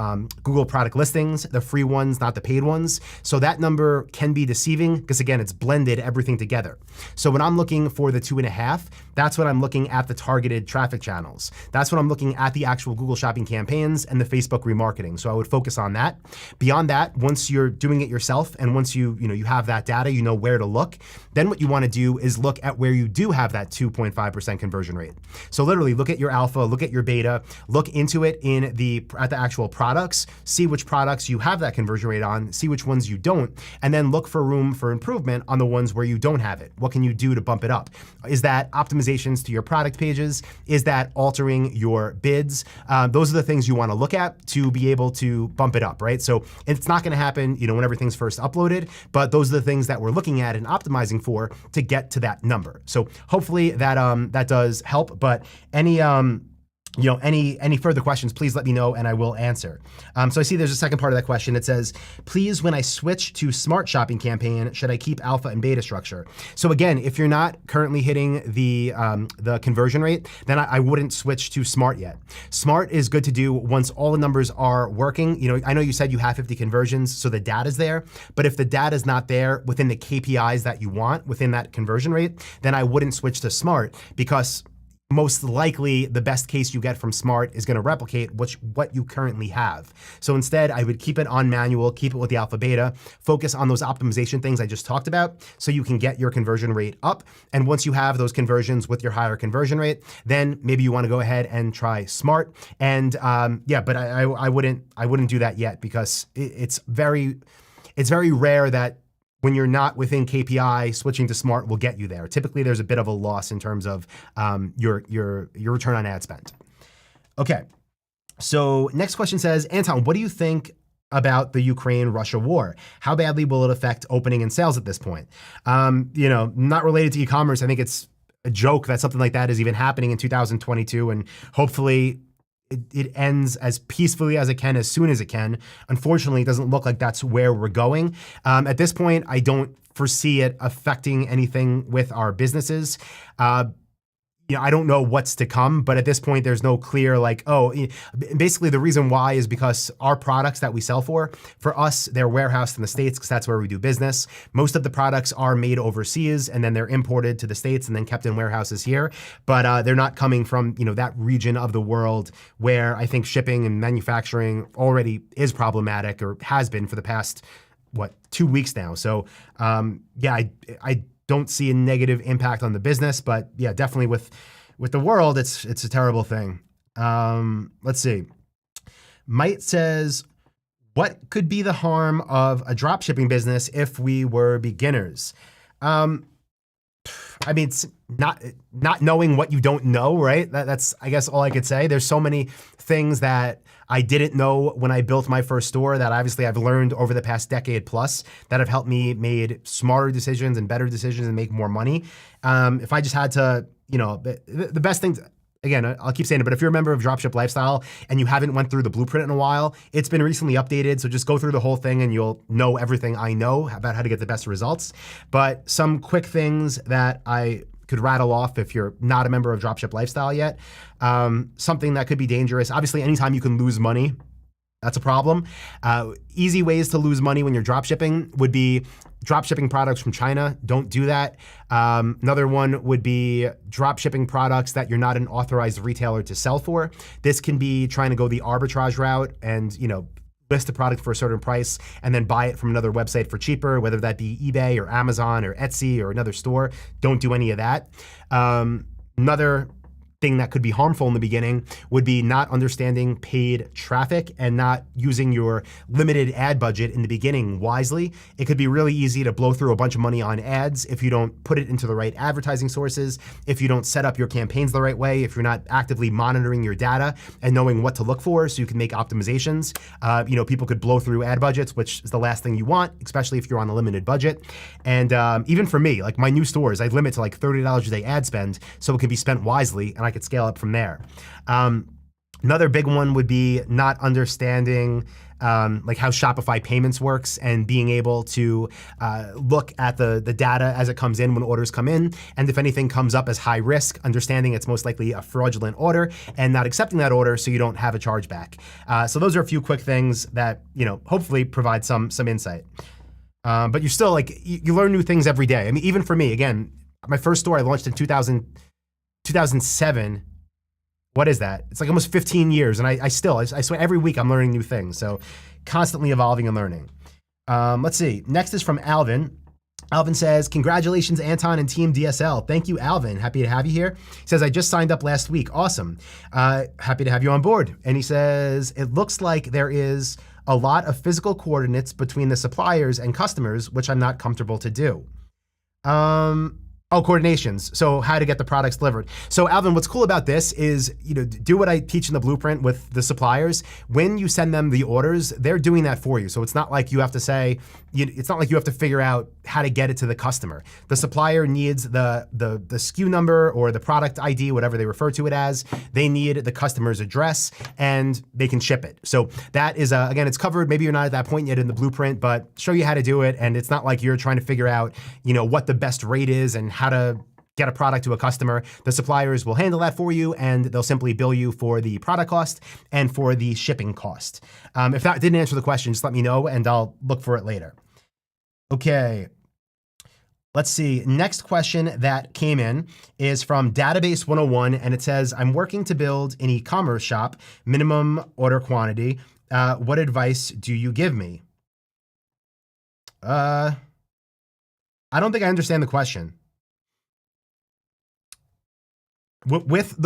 product listings, the free ones, not the paid ones. So that number can be deceiving because again, it's blended everything together. So when I'm looking for the 2.5, that's what I'm looking at the targeted traffic channels. That's what I'm looking at the actual Google Shopping campaigns and the Facebook remarketing. So I would focus on that. Beyond that, once you're doing it yourself and once you have that data, you know where to look, then what you want to do is look at where you do have that 2.5% conversion rate. So literally look at your alpha, look at your beta, look into it at the actual products, see which products you have that conversion rate on, see which ones you don't, and then look for room for improvement on the ones where you don't have it. What can you do to bump it up? Is that optimizations to your product pages? Is that altering your bids? Those are the things you want to look at to be able to bump it up, right? So it's not going to happen, when everything's first uploaded, but those are the things that we're looking at and optimizing for to get to that number. So hopefully that does help. But any further questions, please let me know and I will answer. So I see there's a second part of that question. It says, please, when I switch to Smart Shopping campaign, should I keep alpha and beta structure? So again, if you're not currently hitting the conversion rate, then I wouldn't switch to Smart yet. Smart is good to do once all the numbers are working. I know you said you have 50 conversions, so the data's there, but if the data's not there within the KPIs that you want within that conversion rate, then I wouldn't switch to Smart because most likely the best case you get from Smart is going to replicate what you currently have. So instead, I would keep it on manual, keep it with the alpha beta, focus on those optimization things I just talked about so you can get your conversion rate up. And once you have those conversions with your higher conversion rate, then maybe you want to go ahead and try Smart. And but I wouldn't do that yet because it's very rare that when you're not within KPI, switching to Smart will get you there. Typically, there's a bit of a loss in terms of your return on ad spend. Okay, so next question says, Anton, what do you think about the Ukraine-Russia war? How badly will it affect opening and sales at this point? Not related to e-commerce. I think it's a joke that something like that is even happening in 2022, and hopefully it ends as peacefully as it can, as soon as it can. Unfortunately, it doesn't look like that's where we're going. At this point, I don't foresee it affecting anything with our businesses. I don't know what's to come, but at this point, there's no clear basically the reason why is because our products that we sell for us, they're warehoused in the States because that's where we do business. Most of the products are made overseas and then they're imported to the States and then kept in warehouses here, but they're not coming from, that region of the world where I think shipping and manufacturing already is problematic or has been for the past, 2 weeks now. So I don't see a negative impact on the business, but yeah, definitely with the world, it's a terrible thing. Let's see. Might says, what could be the harm of a dropshipping business if we were beginners? It's not knowing what you don't know, right? That's, I guess, all I could say. There's so many things that I didn't know when I built my first store that obviously I've learned over the past decade plus that have helped me made smarter decisions and better decisions and make more money. If I just had to, the best thing, again, I'll keep saying it, but if you're a member of Dropship Lifestyle and you haven't went through the blueprint in a while, it's been recently updated. So just go through the whole thing and you'll know everything I know about how to get the best results. But some quick things that I could rattle off if you're not a member of Dropship Lifestyle yet. Something that could be dangerous. Obviously, anytime you can lose money, that's a problem. Easy ways to lose money when you're dropshipping would be dropshipping products from China. Don't do that. Another one would be dropshipping products that you're not an authorized retailer to sell for. This can be trying to go the arbitrage route and, list a product for a certain price and then buy it from another website for cheaper, whether that be eBay or Amazon or Etsy or another store. Don't do any of that. Another thing that could be harmful in the beginning would be not understanding paid traffic and not using your limited ad budget in the beginning wisely. It could be really easy to blow through a bunch of money on ads if you don't put it into the right advertising sources, if you don't set up your campaigns the right way, if you're not actively monitoring your data and knowing what to look for so you can make optimizations. People could blow through ad budgets, which is the last thing you want, especially if you're on a limited budget. And even for me, like my new stores, I limit to like $30 a day ad spend so it can be spent wisely and I could scale up from there. Another big one would be not understanding like how Shopify payments works and being able to look at the data as it comes in when orders come in. And if anything comes up as high risk, understanding it's most likely a fraudulent order and not accepting that order so you don't have a chargeback. So those are a few quick things that, hopefully provide some insight. But you're still you learn new things every day. I mean, even for me, again, my first store I launched in 2007. What is that? It's like almost 15 years. And I swear every week I'm learning new things. So constantly evolving and learning. Let's see. Next is from Alvin. Alvin says, congratulations, Anton and Team DSL. Thank you, Alvin. Happy to have you here. He says, I just signed up last week. Awesome. Happy to have you on board. And he says, it looks like there is a lot of physical coordinates between the suppliers and customers, which I'm not comfortable to do. Coordinations. So how to get the products delivered. So Alvin, what's cool about this is, do what I teach in the blueprint with the suppliers. When you send them the orders, they're doing that for you. So it's not like you have to it's not like you have to figure out how to get it to the customer. The supplier needs the SKU number or the product ID, whatever they refer to it as. They need the customer's address and they can ship it. So that is, again, it's covered. Maybe you're not at that point yet in the blueprint, but show you how to do it. And it's not like you're trying to figure out, what the best rate is and how to get a product to a customer. The suppliers will handle that for you and they'll simply bill you for the product cost and for the shipping cost. If that didn't answer the question, just let me know and I'll look for it later. Okay. Let's see. Next question that came in is from Database 101 and it says, I'm working to build an e-commerce shop, minimum order quantity. What advice do you give me? I don't think I understand the question. With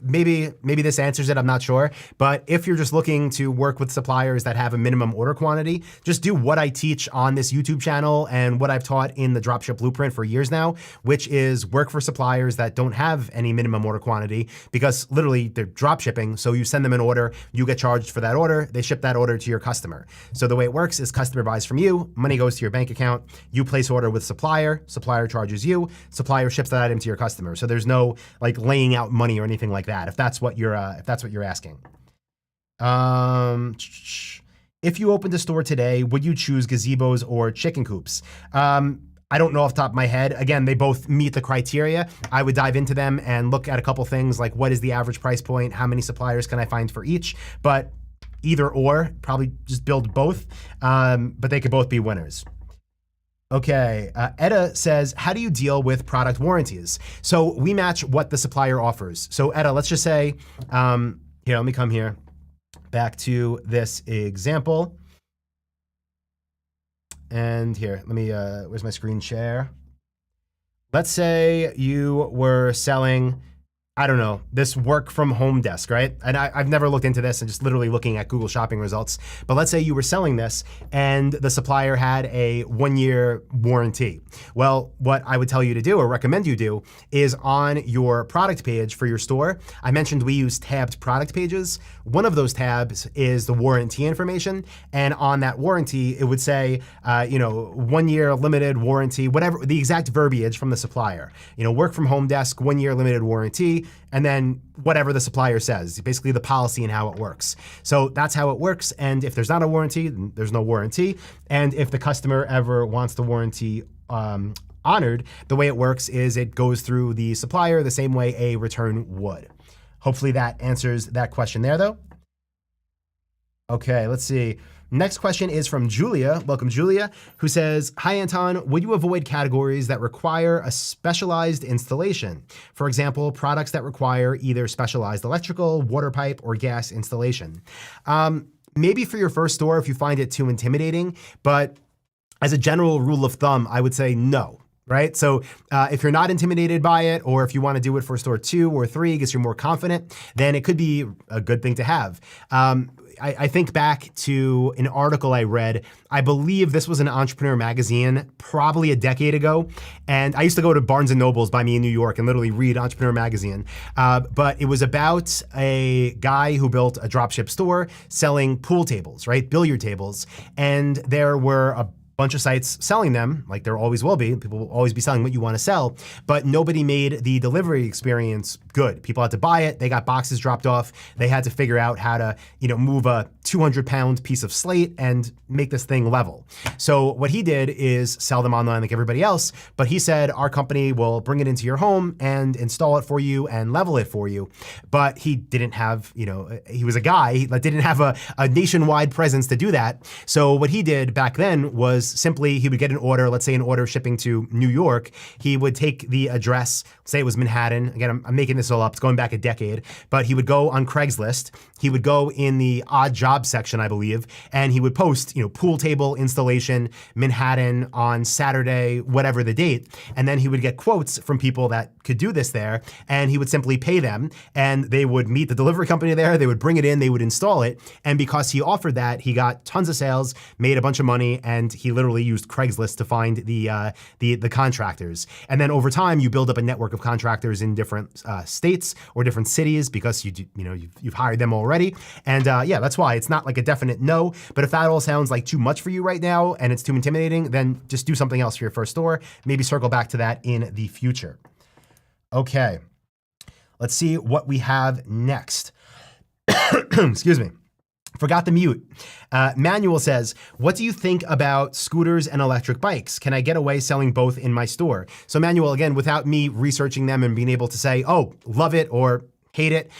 maybe this answers it, I'm not sure. But if you're just looking to work with suppliers that have a minimum order quantity, just do what I teach on this YouTube channel and what I've taught in the Dropship Blueprint for years now, which is work for suppliers that don't have any minimum order quantity because literally they're drop shipping. So you send them an order, you get charged for that order, they ship that order to your customer. So the way it works is customer buys from you, money goes to your bank account, you place order with supplier charges you, supplier ships that item to your customer. So there's no laying out money or anything like that, if that's what you're asking. If you opened a store today, would you choose gazebos or chicken coops? I don't know off the top of my head. Again, they both meet the criteria. I would dive into them and look at a couple things like what is the average price point? How many suppliers can I find for each? But either or, probably just build both, but they could both be winners. Okay, Etta says, how do you deal with product warranties? So we match what the supplier offers. So Etta, let's just say, here, let me come here, back to this example. And here, let me, where's my screen share? Let's say you were selling, I don't know, this work from home desk, right? And I've never looked into this and just literally looking at Google shopping results. But let's say you were selling this and the supplier had a 1-year warranty. Well, what I would tell you to do or recommend you do is on your product page for your store. I mentioned we use tabbed product pages. One of those tabs is the warranty information. And on that warranty, it would say, 1-year limited warranty, whatever the exact verbiage from the supplier. Work from home desk, 1-year limited warranty. and then whatever the supplier says, basically the policy and how it works. So that's how it works. And if there's not a warranty, then there's no warranty. And if the customer ever wants the warranty honored, the way it works is it goes through the supplier the same way a return would. Hopefully that answers that question there, though. Okay, let's see. Next question is from Julia. Welcome, Julia, who says, hi, Anton. Would you avoid categories that require a specialized installation? For example, products that require either specialized electrical, water pipe, or gas installation. Maybe for your first store if you find it too intimidating, but as a general rule of thumb, I would say no. Right? So if you're not intimidated by it, or if you want to do it for store 2 or 3 because you're more confident, then it could be a good thing to have. I think back to an article I read. I believe this was an Entrepreneur magazine probably a decade ago. And I used to go to Barnes & Noble's by me in New York and literally read Entrepreneur magazine. But it was about a guy who built a dropship store selling pool tables, right? Billiard tables. And there were a bunch of sites selling them, like there always will be. People will always be selling what you want to sell, but nobody made the delivery experience good. People had to buy it. They got boxes dropped off. They had to figure out how to, move a 200-pound piece of slate and make this thing level. So what he did is sell them online like everybody else, but he said, our company will bring it into your home and install it for you and level it for you. But he didn't have, he was a guy that didn't have a nationwide presence to do that. So what he did back then was simply he would get an order, let's say an order shipping to New York. He would take the address, say it was Manhattan. Again, I'm making this all up. It's going back a decade, but he would go on Craigslist. He would go in the odd job section, I believe, and he would post, pool table installation, Manhattan on Saturday, whatever the date. And then he would get quotes from people that could do this there, and he would simply pay them, and they would meet the delivery company there. They would bring it in, they would install it. And because he offered that, he got tons of sales, made a bunch of money, and he literally used Craigslist to find the contractors. And then over time, you build up a network of contractors in different states or different cities because you've hired them already. And yeah, that's why it's not like a definite no. But if that all sounds like too much for you right now and it's too intimidating, then just do something else for your first store. Maybe circle back to that in the future. Okay, let's see what we have next. Excuse me. Forgot to mute. Manuel says, what do you think about scooters and electric bikes? Can I get away selling both in my store? So Manuel, again, without me researching them and being able to say, oh, love it or hate it,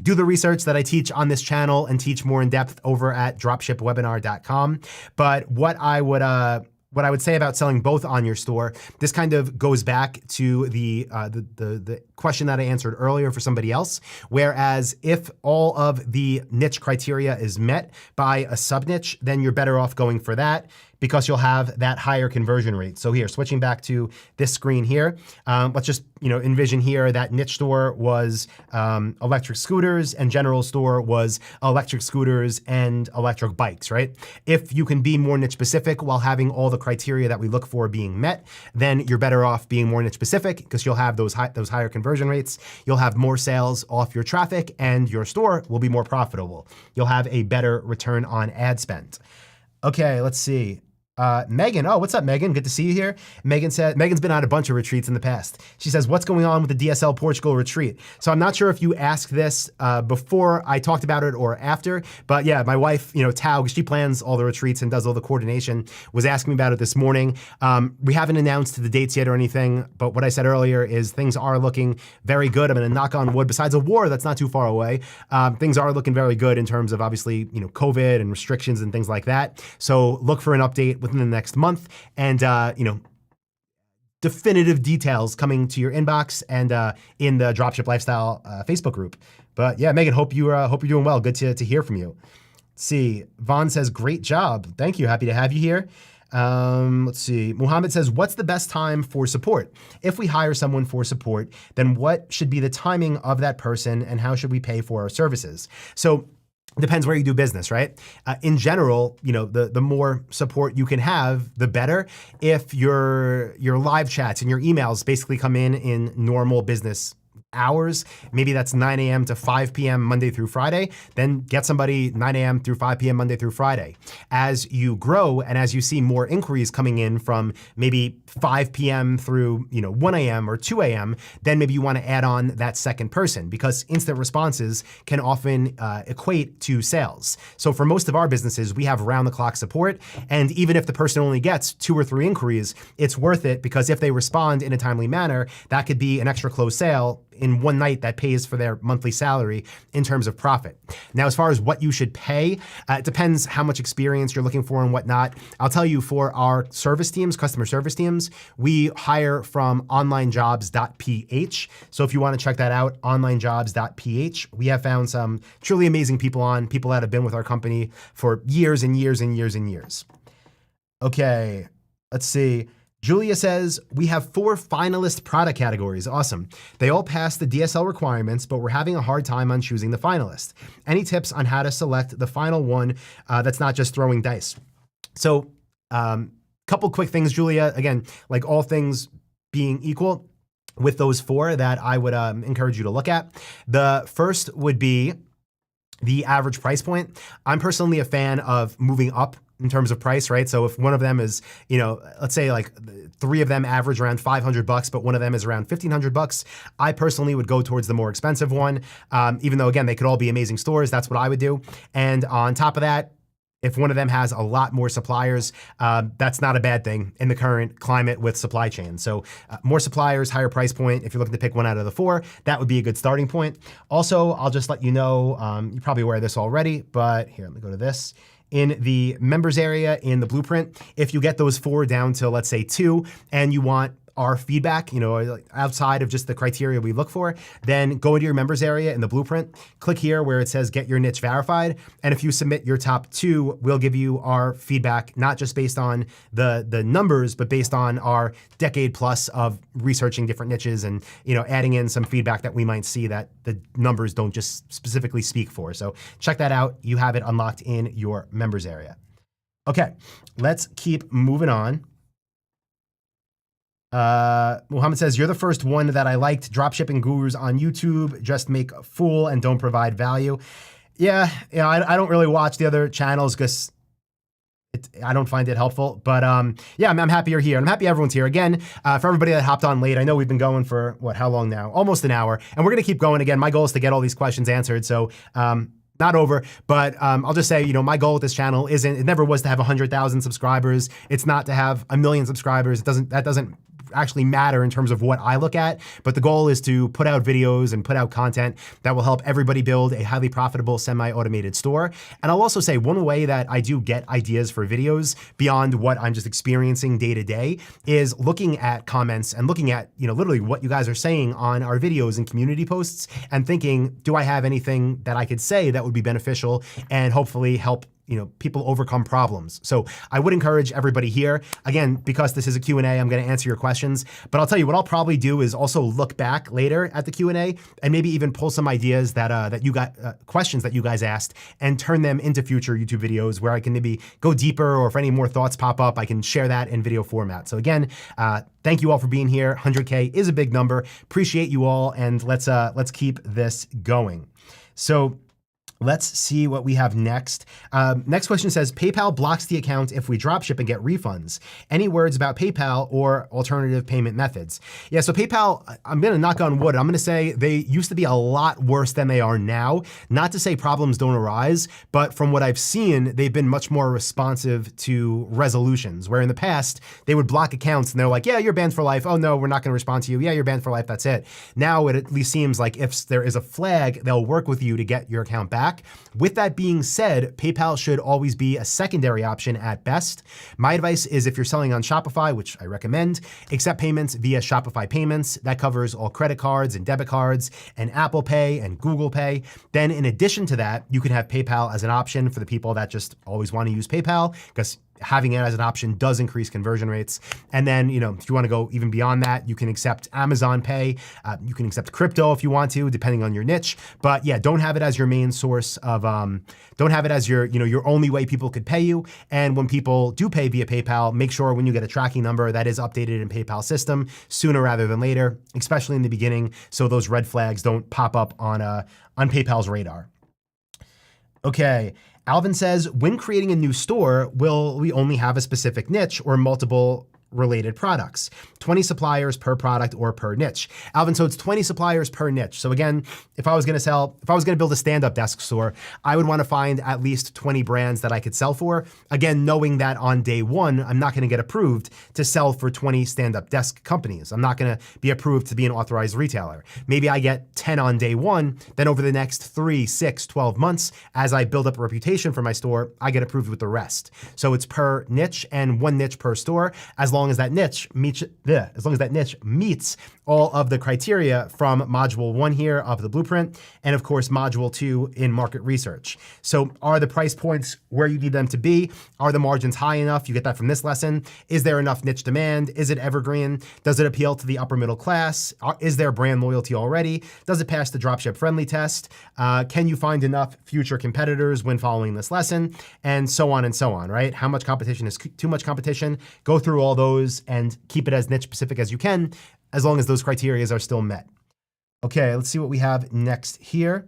do the research that I teach on this channel and teach more in depth over at dropshipwebinar.com. But what I would say about selling both on your store, this kind of goes back to the question that I answered earlier for somebody else. Whereas if all of the niche criteria is met by a sub niche, then you're better off going for that because you'll have that higher conversion rate. So here, switching back to this screen here, let's just envision here that niche store was electric scooters and general store was electric scooters and electric bikes, right? If you can be more niche specific while having all the criteria that we look for being met, then you're better off being more niche specific because you'll have those higher conversion rates. You'll have more sales off your traffic and your store will be more profitable. You'll have a better return on ad spend. Okay, let's see. Megan, oh, what's up, Megan? Good to see you here. Megan's been on a bunch of retreats in the past. She says, what's going on with the DSL Portugal retreat? So I'm not sure if you asked this before I talked about it or after, but yeah, my wife, Tao, she plans all the retreats and does all the coordination, was asking me about it this morning. We haven't announced the dates yet or anything, but what I said earlier is things are looking very good. I'm gonna knock on wood. Besides a war that's not too far away, things are looking very good in terms of obviously, COVID and restrictions and things like that. So look for an update within the next month and, definitive details coming to your inbox and in the Dropship Lifestyle Facebook group. But yeah, Megan, hope you're doing well. Good to hear from you. Let's see. Vaughn says, great job. Thank you. Happy to have you here. Let's see. Muhammad says, what's the best time for support? If we hire someone for support, then what should be the timing of that person and how should we pay for our services? So depends where you do business, right? In general, the more support you can have, the better. If your live chats and your emails basically come in normal business hours. Maybe that's 9 a.m. to 5 p.m. Monday through Friday. Then get somebody 9 a.m. through 5 p.m. Monday through Friday. As you grow and as you see more inquiries coming in from maybe 5 p.m. through 1 a.m. or 2 a.m., then maybe you want to add on that second person, because instant responses can often equate to sales. So for most of our businesses, we have round-the-clock support, and even if the person only gets 2 or 3 inquiries, it's worth it, because if they respond in a timely manner, that could be an extra closed sale in one night that pays for their monthly salary in terms of profit. Now, as far as what you should pay, it depends how much experience you're looking for and whatnot. I'll tell you, for our service teams, customer service teams, we hire from onlinejobs.ph. So if you want to check that out, onlinejobs.ph, we have found some truly amazing people that have been with our company for years and years and years and years. Okay, let's see. Julia says, we have 4 finalist product categories. Awesome. They all pass the DSL requirements, but we're having a hard time on choosing the finalist. Any tips on how to select the final one that's not just throwing dice? So, couple quick things, Julia. Again, like all things being equal, with those 4 that I would encourage you to look at. The first would be the average price point. I'm personally a fan of moving up in terms of price, right? So if one of them is, let's say like 3 of them average around $500, but one of them is around $1,500, I personally would go towards the more expensive one. Even though, again, they could all be amazing stores, that's what I would do. And on top of that, if one of them has a lot more suppliers, that's not a bad thing in the current climate with supply chains. So more suppliers, higher price point. If you're looking to pick one out of the 4, that would be a good starting point. Also, I'll just let you know, you're probably aware of this already, but here, let me go to this. In the members area in the blueprint, if you get those 4 down to, let's say, 2, and you want our feedback, outside of just the criteria we look for, then go into your members area in the blueprint, click here where it says get your niche verified. And if you submit your top 2, we'll give you our feedback, not just based on the numbers, but based on our decade plus of researching different niches and, adding in some feedback that we might see that the numbers don't just specifically speak for. So check that out. You have it unlocked in your members area. Okay, let's keep moving on. Muhammad says, you're the first one that I liked. Dropshipping gurus on YouTube just make a fool and don't provide value. Yeah, I don't really watch the other channels because I don't find it helpful. But yeah, I'm happy you're here. And I'm happy everyone's here. Again, for everybody that hopped on late, I know we've been going for, how long now? Almost an hour. And we're going to keep going. Again, my goal is to get all these questions answered. So not over, but I'll just say, my goal with this channel it never was to have 100,000 subscribers. It's not to have 1 million subscribers. That doesn't actually matter in terms of what I look at, but the goal is to put out videos and put out content that will help everybody build a highly profitable semi-automated store. And I'll also say one way that I do get ideas for videos beyond what I'm just experiencing day to day is looking at comments and looking at, literally what you guys are saying on our videos and community posts and thinking, do I have anything that I could say that would be beneficial and hopefully help people overcome problems. So I would encourage everybody here, again, because this is a Q&A, I'm going to answer your questions, but I'll tell you what I'll probably do is also look back later at the Q&A and maybe even pull some ideas that you got, questions that you guys asked and turn them into future YouTube videos where I can maybe go deeper, or if any more thoughts pop up, I can share that in video format. So again, thank you all for being here. 100K is a big number. Appreciate you all, and let's keep this going. So let's see what we have next. Next question says, PayPal blocks the account if we dropship and get refunds. Any words about PayPal or alternative payment methods? Yeah, so PayPal, I'm gonna knock on wood. I'm gonna say they used to be a lot worse than they are now. Not to say problems don't arise, but from what I've seen, they've been much more responsive to resolutions, where in the past, they would block accounts and they're like, yeah, you're banned for life. Oh no, we're not gonna respond to you. Yeah, you're banned for life, that's it. Now it at least seems like if there is a flag, they'll work with you to get your account back. With that being said, PayPal should always be a secondary option at best. My advice is if you're selling on Shopify, which I recommend, accept payments via Shopify Payments. That covers all credit cards and debit cards and Apple Pay and Google Pay. Then in addition to that, you can have PayPal as an option for the people that just always want to use PayPal, because having it as an option does increase conversion rates. And then, if you want to go even beyond that, you can accept Amazon Pay. You can accept crypto if you want to, depending on your niche. But yeah, don't have it as your main source of, don't have it as your only way people could pay you. And when people do pay via PayPal, make sure when you get a tracking number that is updated in PayPal system sooner rather than later, especially in the beginning, so those red flags don't pop up on PayPal's radar. Okay. Alvin says, when creating a new store, will we only have a specific niche or multiple related products? 20 suppliers per product or per niche. Alvin, so it's 20 suppliers per niche. So again, if I was going to build a stand-up desk store, I would want to find at least 20 brands that I could sell for. Again, knowing that on day one, I'm not going to get approved to sell for 20 stand-up desk companies. I'm not going to be approved to be an authorized retailer. Maybe I get 10 on day one, then over the next 3, 6, 12 months, as I build up a reputation for my store, I get approved with the rest. So it's per niche and one niche per store, as long as that niche meets all of the criteria from module 1 here of the blueprint, and of course module 2 in market research. So are the price points where you need them to be? Are the margins high enough? You get that from this lesson. Is there enough niche demand? Is it evergreen? Does it appeal to the upper middle class? Is there brand loyalty already? Does it pass the dropship friendly test? Can you find enough future competitors when following this lesson? And so on, right? How much competition is too much competition? Go through all those and keep it as niche specific as you can, as long as those criteria are still met. Okay, let's see what we have next here.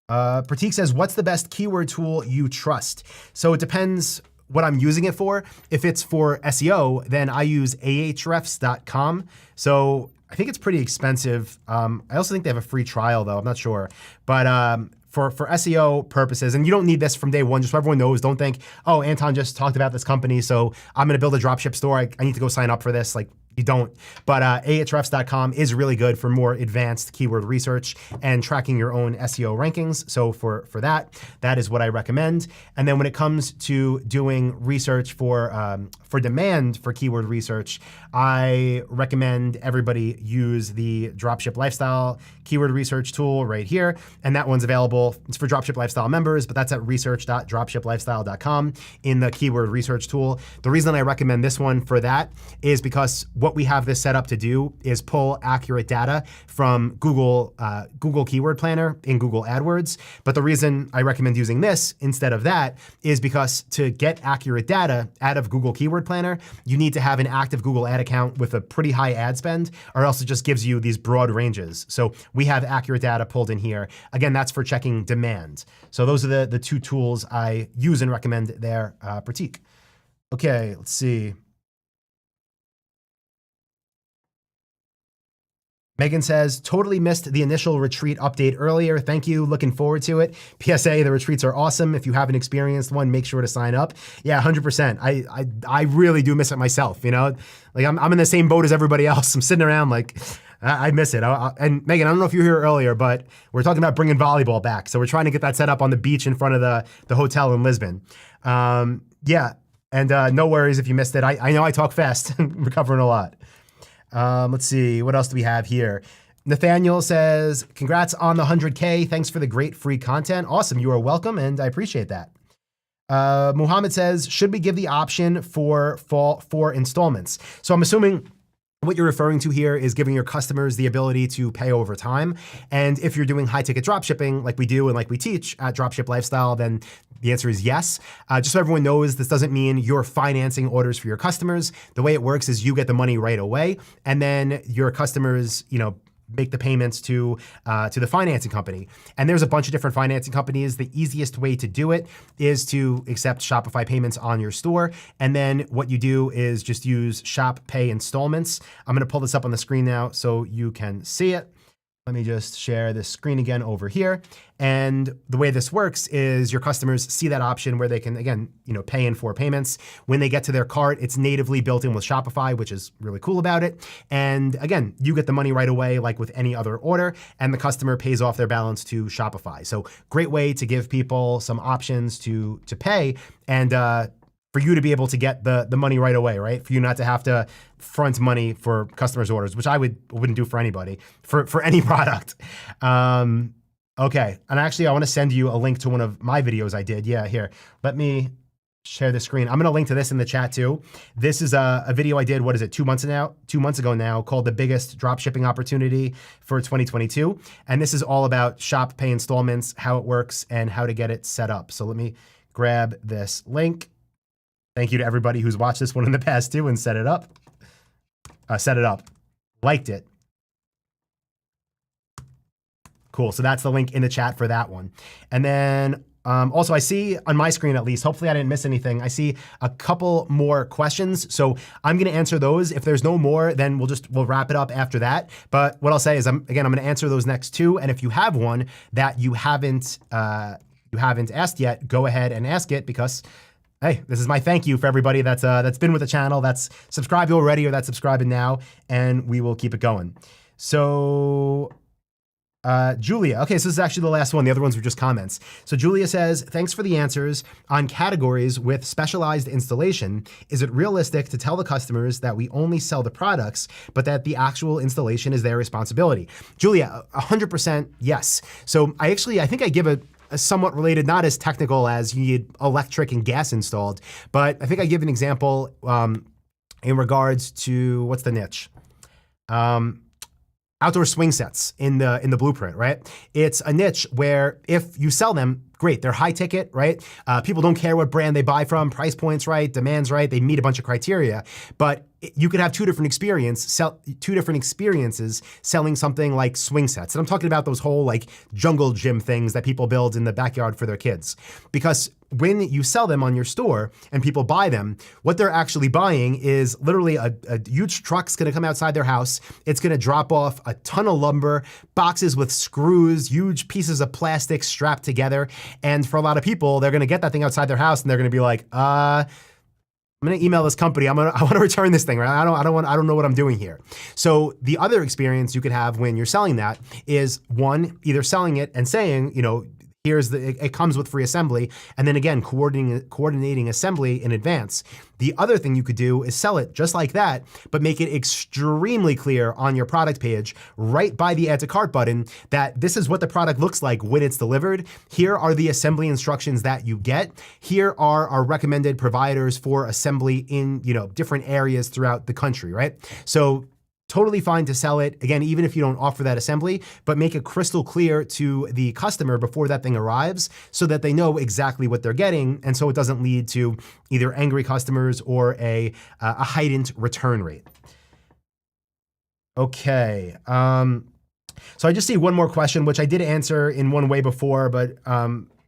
Pratik says, what's the best keyword tool you trust? So it depends what I'm using it for. If it's for SEO, then I use ahrefs.com. So I think it's pretty expensive. I also think they have a free trial though, I'm not sure. But for SEO purposes, and you don't need this from day one, just so everyone knows, don't think, oh, Anton just talked about this company, so I'm gonna build a dropship store, I need to go sign up for this. Like, you don't. But ahrefs.com is really good for more advanced keyword research and tracking your own SEO rankings. So for that is what I recommend. And then when it comes to doing research for demand for keyword research, I recommend everybody use the Dropship Lifestyle keyword research tool right here. And that one's available. It's for Dropship Lifestyle members, but that's at research.dropshiplifestyle.com in the keyword research tool. The reason I recommend this one for that is because what we have this set up to do is pull accurate data from Google Keyword Planner in Google AdWords. But the reason I recommend using this instead of that is because to get accurate data out of Google Keyword Planner, you need to have an active Google ad account with a pretty high ad spend, or else it just gives you these broad ranges. So we have accurate data pulled in here. Again, that's for checking demand. So those are the two tools I use and recommend there, Pratik. Okay, let's see. Megan says, totally missed the initial retreat update earlier. Thank you. Looking forward to it. PSA, the retreats are awesome. If you haven't experienced one, make sure to sign up. Yeah, 100%. I really do miss it myself, Like I'm in the same boat as everybody else. I'm sitting around like, I miss it. And Megan, I don't know if you were here earlier, but we're talking about bringing volleyball back. So we're trying to get that set up on the beach in front of the hotel in Lisbon. Yeah, and no worries if you missed it. I know I talk fast. We're covering a lot. Let's see, what else do we have here? Nathaniel says, congrats on the 100K. Thanks for the great free content. Awesome, you are welcome, and I appreciate that. Muhammad says, should we give the option for installments? So I'm assuming what you're referring to here is giving your customers the ability to pay over time. And if you're doing high ticket dropshipping like we do and like we teach at Dropship Lifestyle, then the answer is yes. Just so everyone knows, this doesn't mean you're financing orders for your customers. The way it works is you get the money right away, and then your customers, make the payments to the financing company. And there's a bunch of different financing companies. The easiest way to do it is to accept Shopify payments on your store. And then what you do is just use Shop Pay Installments. I'm gonna pull this up on the screen now so you can see it. Let me just share this screen again over here. And the way this works is your customers see that option where they can, again, pay in 4 payments. When they get to their cart, it's natively built in with Shopify, which is really cool about it. And again, you get the money right away, like with any other order, and the customer pays off their balance to Shopify. So great way to give people some options to pay, and for you to be able to get the money right away, right? For you not to have to front money for customers' orders, which I wouldn't do for anybody, for any product. Okay, and actually I want to send you a link to one of my videos I did. Yeah, here, let me share the screen. I'm gonna link to this in the chat too. This is a video I did, what is it, 2 months ago now, called The Biggest Dropshipping Opportunity for 2022. And this is all about Shop Pay Installments, how it works, and how to get it set up. So let me grab this link. Thank you to everybody who's watched this one in the past too and set it up, liked it. Cool, so that's the link in the chat for that one. And then also, I see on my screen at least, hopefully I didn't miss anything, I see a couple more questions. So I'm gonna answer those. If there's no more, then we'll wrap it up after that. But what I'll say is, I'm gonna answer those next two. And if you have one that you haven't asked yet, go ahead and ask it, because hey, this is my thank you for everybody that's been with the channel, that's subscribed already or that's subscribing now, and we will keep it going. So Julia, okay, so this is actually the last one. The other ones were just comments. So Julia says, thanks for the answers. On categories with specialized installation, is it realistic to tell the customers that we only sell the products, but that the actual installation is their responsibility? Julia, 100% yes. So I think I give a somewhat related, not as technical as you need electric and gas installed, but I think I give an example in regards to, what's the niche? Outdoor swing sets in the blueprint, right? It's a niche where if you sell them, great, they're high ticket, right? People don't care what brand they buy from, price points right, demands right, they meet a bunch of criteria, but you could have two different experiences selling something like swing sets. And I'm talking about those whole like jungle gym things that people build in the backyard for their kids. Because when you sell them on your store and people buy them, what they're actually buying is literally a huge truck's gonna come outside their house. It's gonna drop off a ton of lumber, boxes with screws, huge pieces of plastic strapped together. And for a lot of people, they're gonna get that thing outside their house and they're gonna be like, I'm gonna email this company. I want to return this thing, right? I don't know what I'm doing here. So the other experience you could have when you're selling that is, one, either selling it and saying, you know, it comes with free assembly, and then again, coordinating assembly in advance. The other thing you could do is sell it just like that, but make it extremely clear on your product page, right by the add to cart button, that this is what the product looks like when it's delivered. Here are the assembly instructions that you get. Here are our recommended providers for assembly in, you know, different areas throughout the country, right? So totally fine to sell it, again, even if you don't offer that assembly, but make it crystal clear to the customer before that thing arrives so that they know exactly what they're getting, and so it doesn't lead to either angry customers or a heightened return rate. Okay, so I just see one more question, which I did answer in one way before, but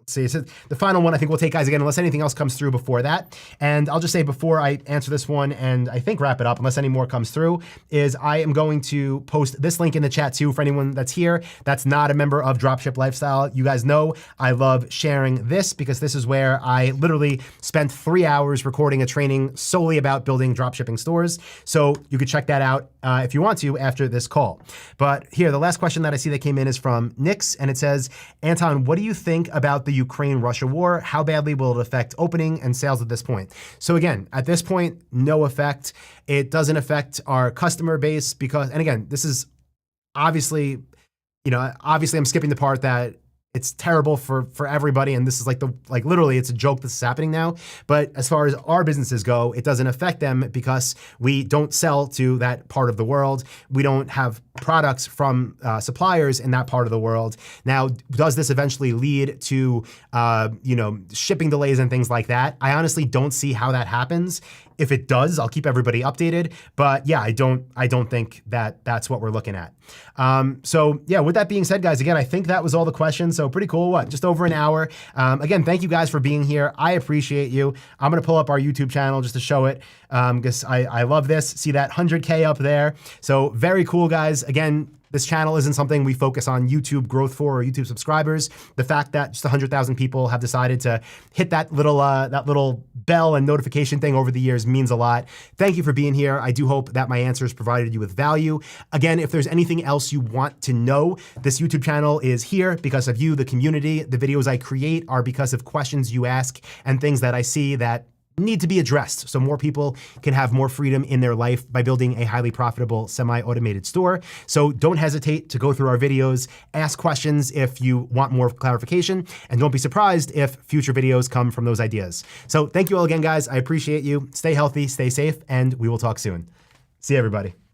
see, so the final one I think we'll take, guys, again, unless anything else comes through before that. And I'll just say before I answer this one and I think wrap it up, unless any more comes through, is I am going to post this link in the chat too for anyone that's here that's not a member of Dropship Lifestyle. You guys know I love sharing this because this is where I literally spent 3 hours recording a training solely about building dropshipping stores. So you could check that out if you want to after this call. But here, the last question that I see that came in is from Nix, and it says, Anton, what do you think about the Ukraine-Russia war? How badly will it affect opening and sales at this point? So again, at this point, no effect. It doesn't affect our customer base because, and again, this is obviously, you know, obviously I'm skipping the part that it's terrible for everybody, and this is like literally it's a joke this is happening now. But as far as our businesses go, it doesn't affect them because we don't sell to that part of the world. We don't have products from suppliers in that part of the world. Now, does this eventually lead to you know, shipping delays and things like that? I honestly don't see how that happens. If it does, I'll keep everybody updated. But yeah, I don't think that that's what we're looking at. So yeah, with that being said, guys, again, I think that was all the questions. So pretty cool, what, just over an hour. Again, thank you guys for being here. I appreciate you. I'm gonna pull up our YouTube channel just to show it because I love this. See that 100K up there. So very cool, guys. Again, this channel isn't something we focus on YouTube growth for or YouTube subscribers. The fact that just 100,000 people have decided to hit that little bell and notification thing over the years means a lot. Thank you for being here. I do hope that my answers provided you with value. Again, if there's anything else you want to know, this YouTube channel is here because of you, the community. The videos I create are because of questions you ask and things that I see that need to be addressed so more people can have more freedom in their life by building a highly profitable semi-automated store. So don't hesitate to go through our videos, ask questions if you want more clarification, and don't be surprised if future videos come from those ideas. So thank you all again, guys. I appreciate you. Stay healthy, stay safe, and we will talk soon. See you, everybody.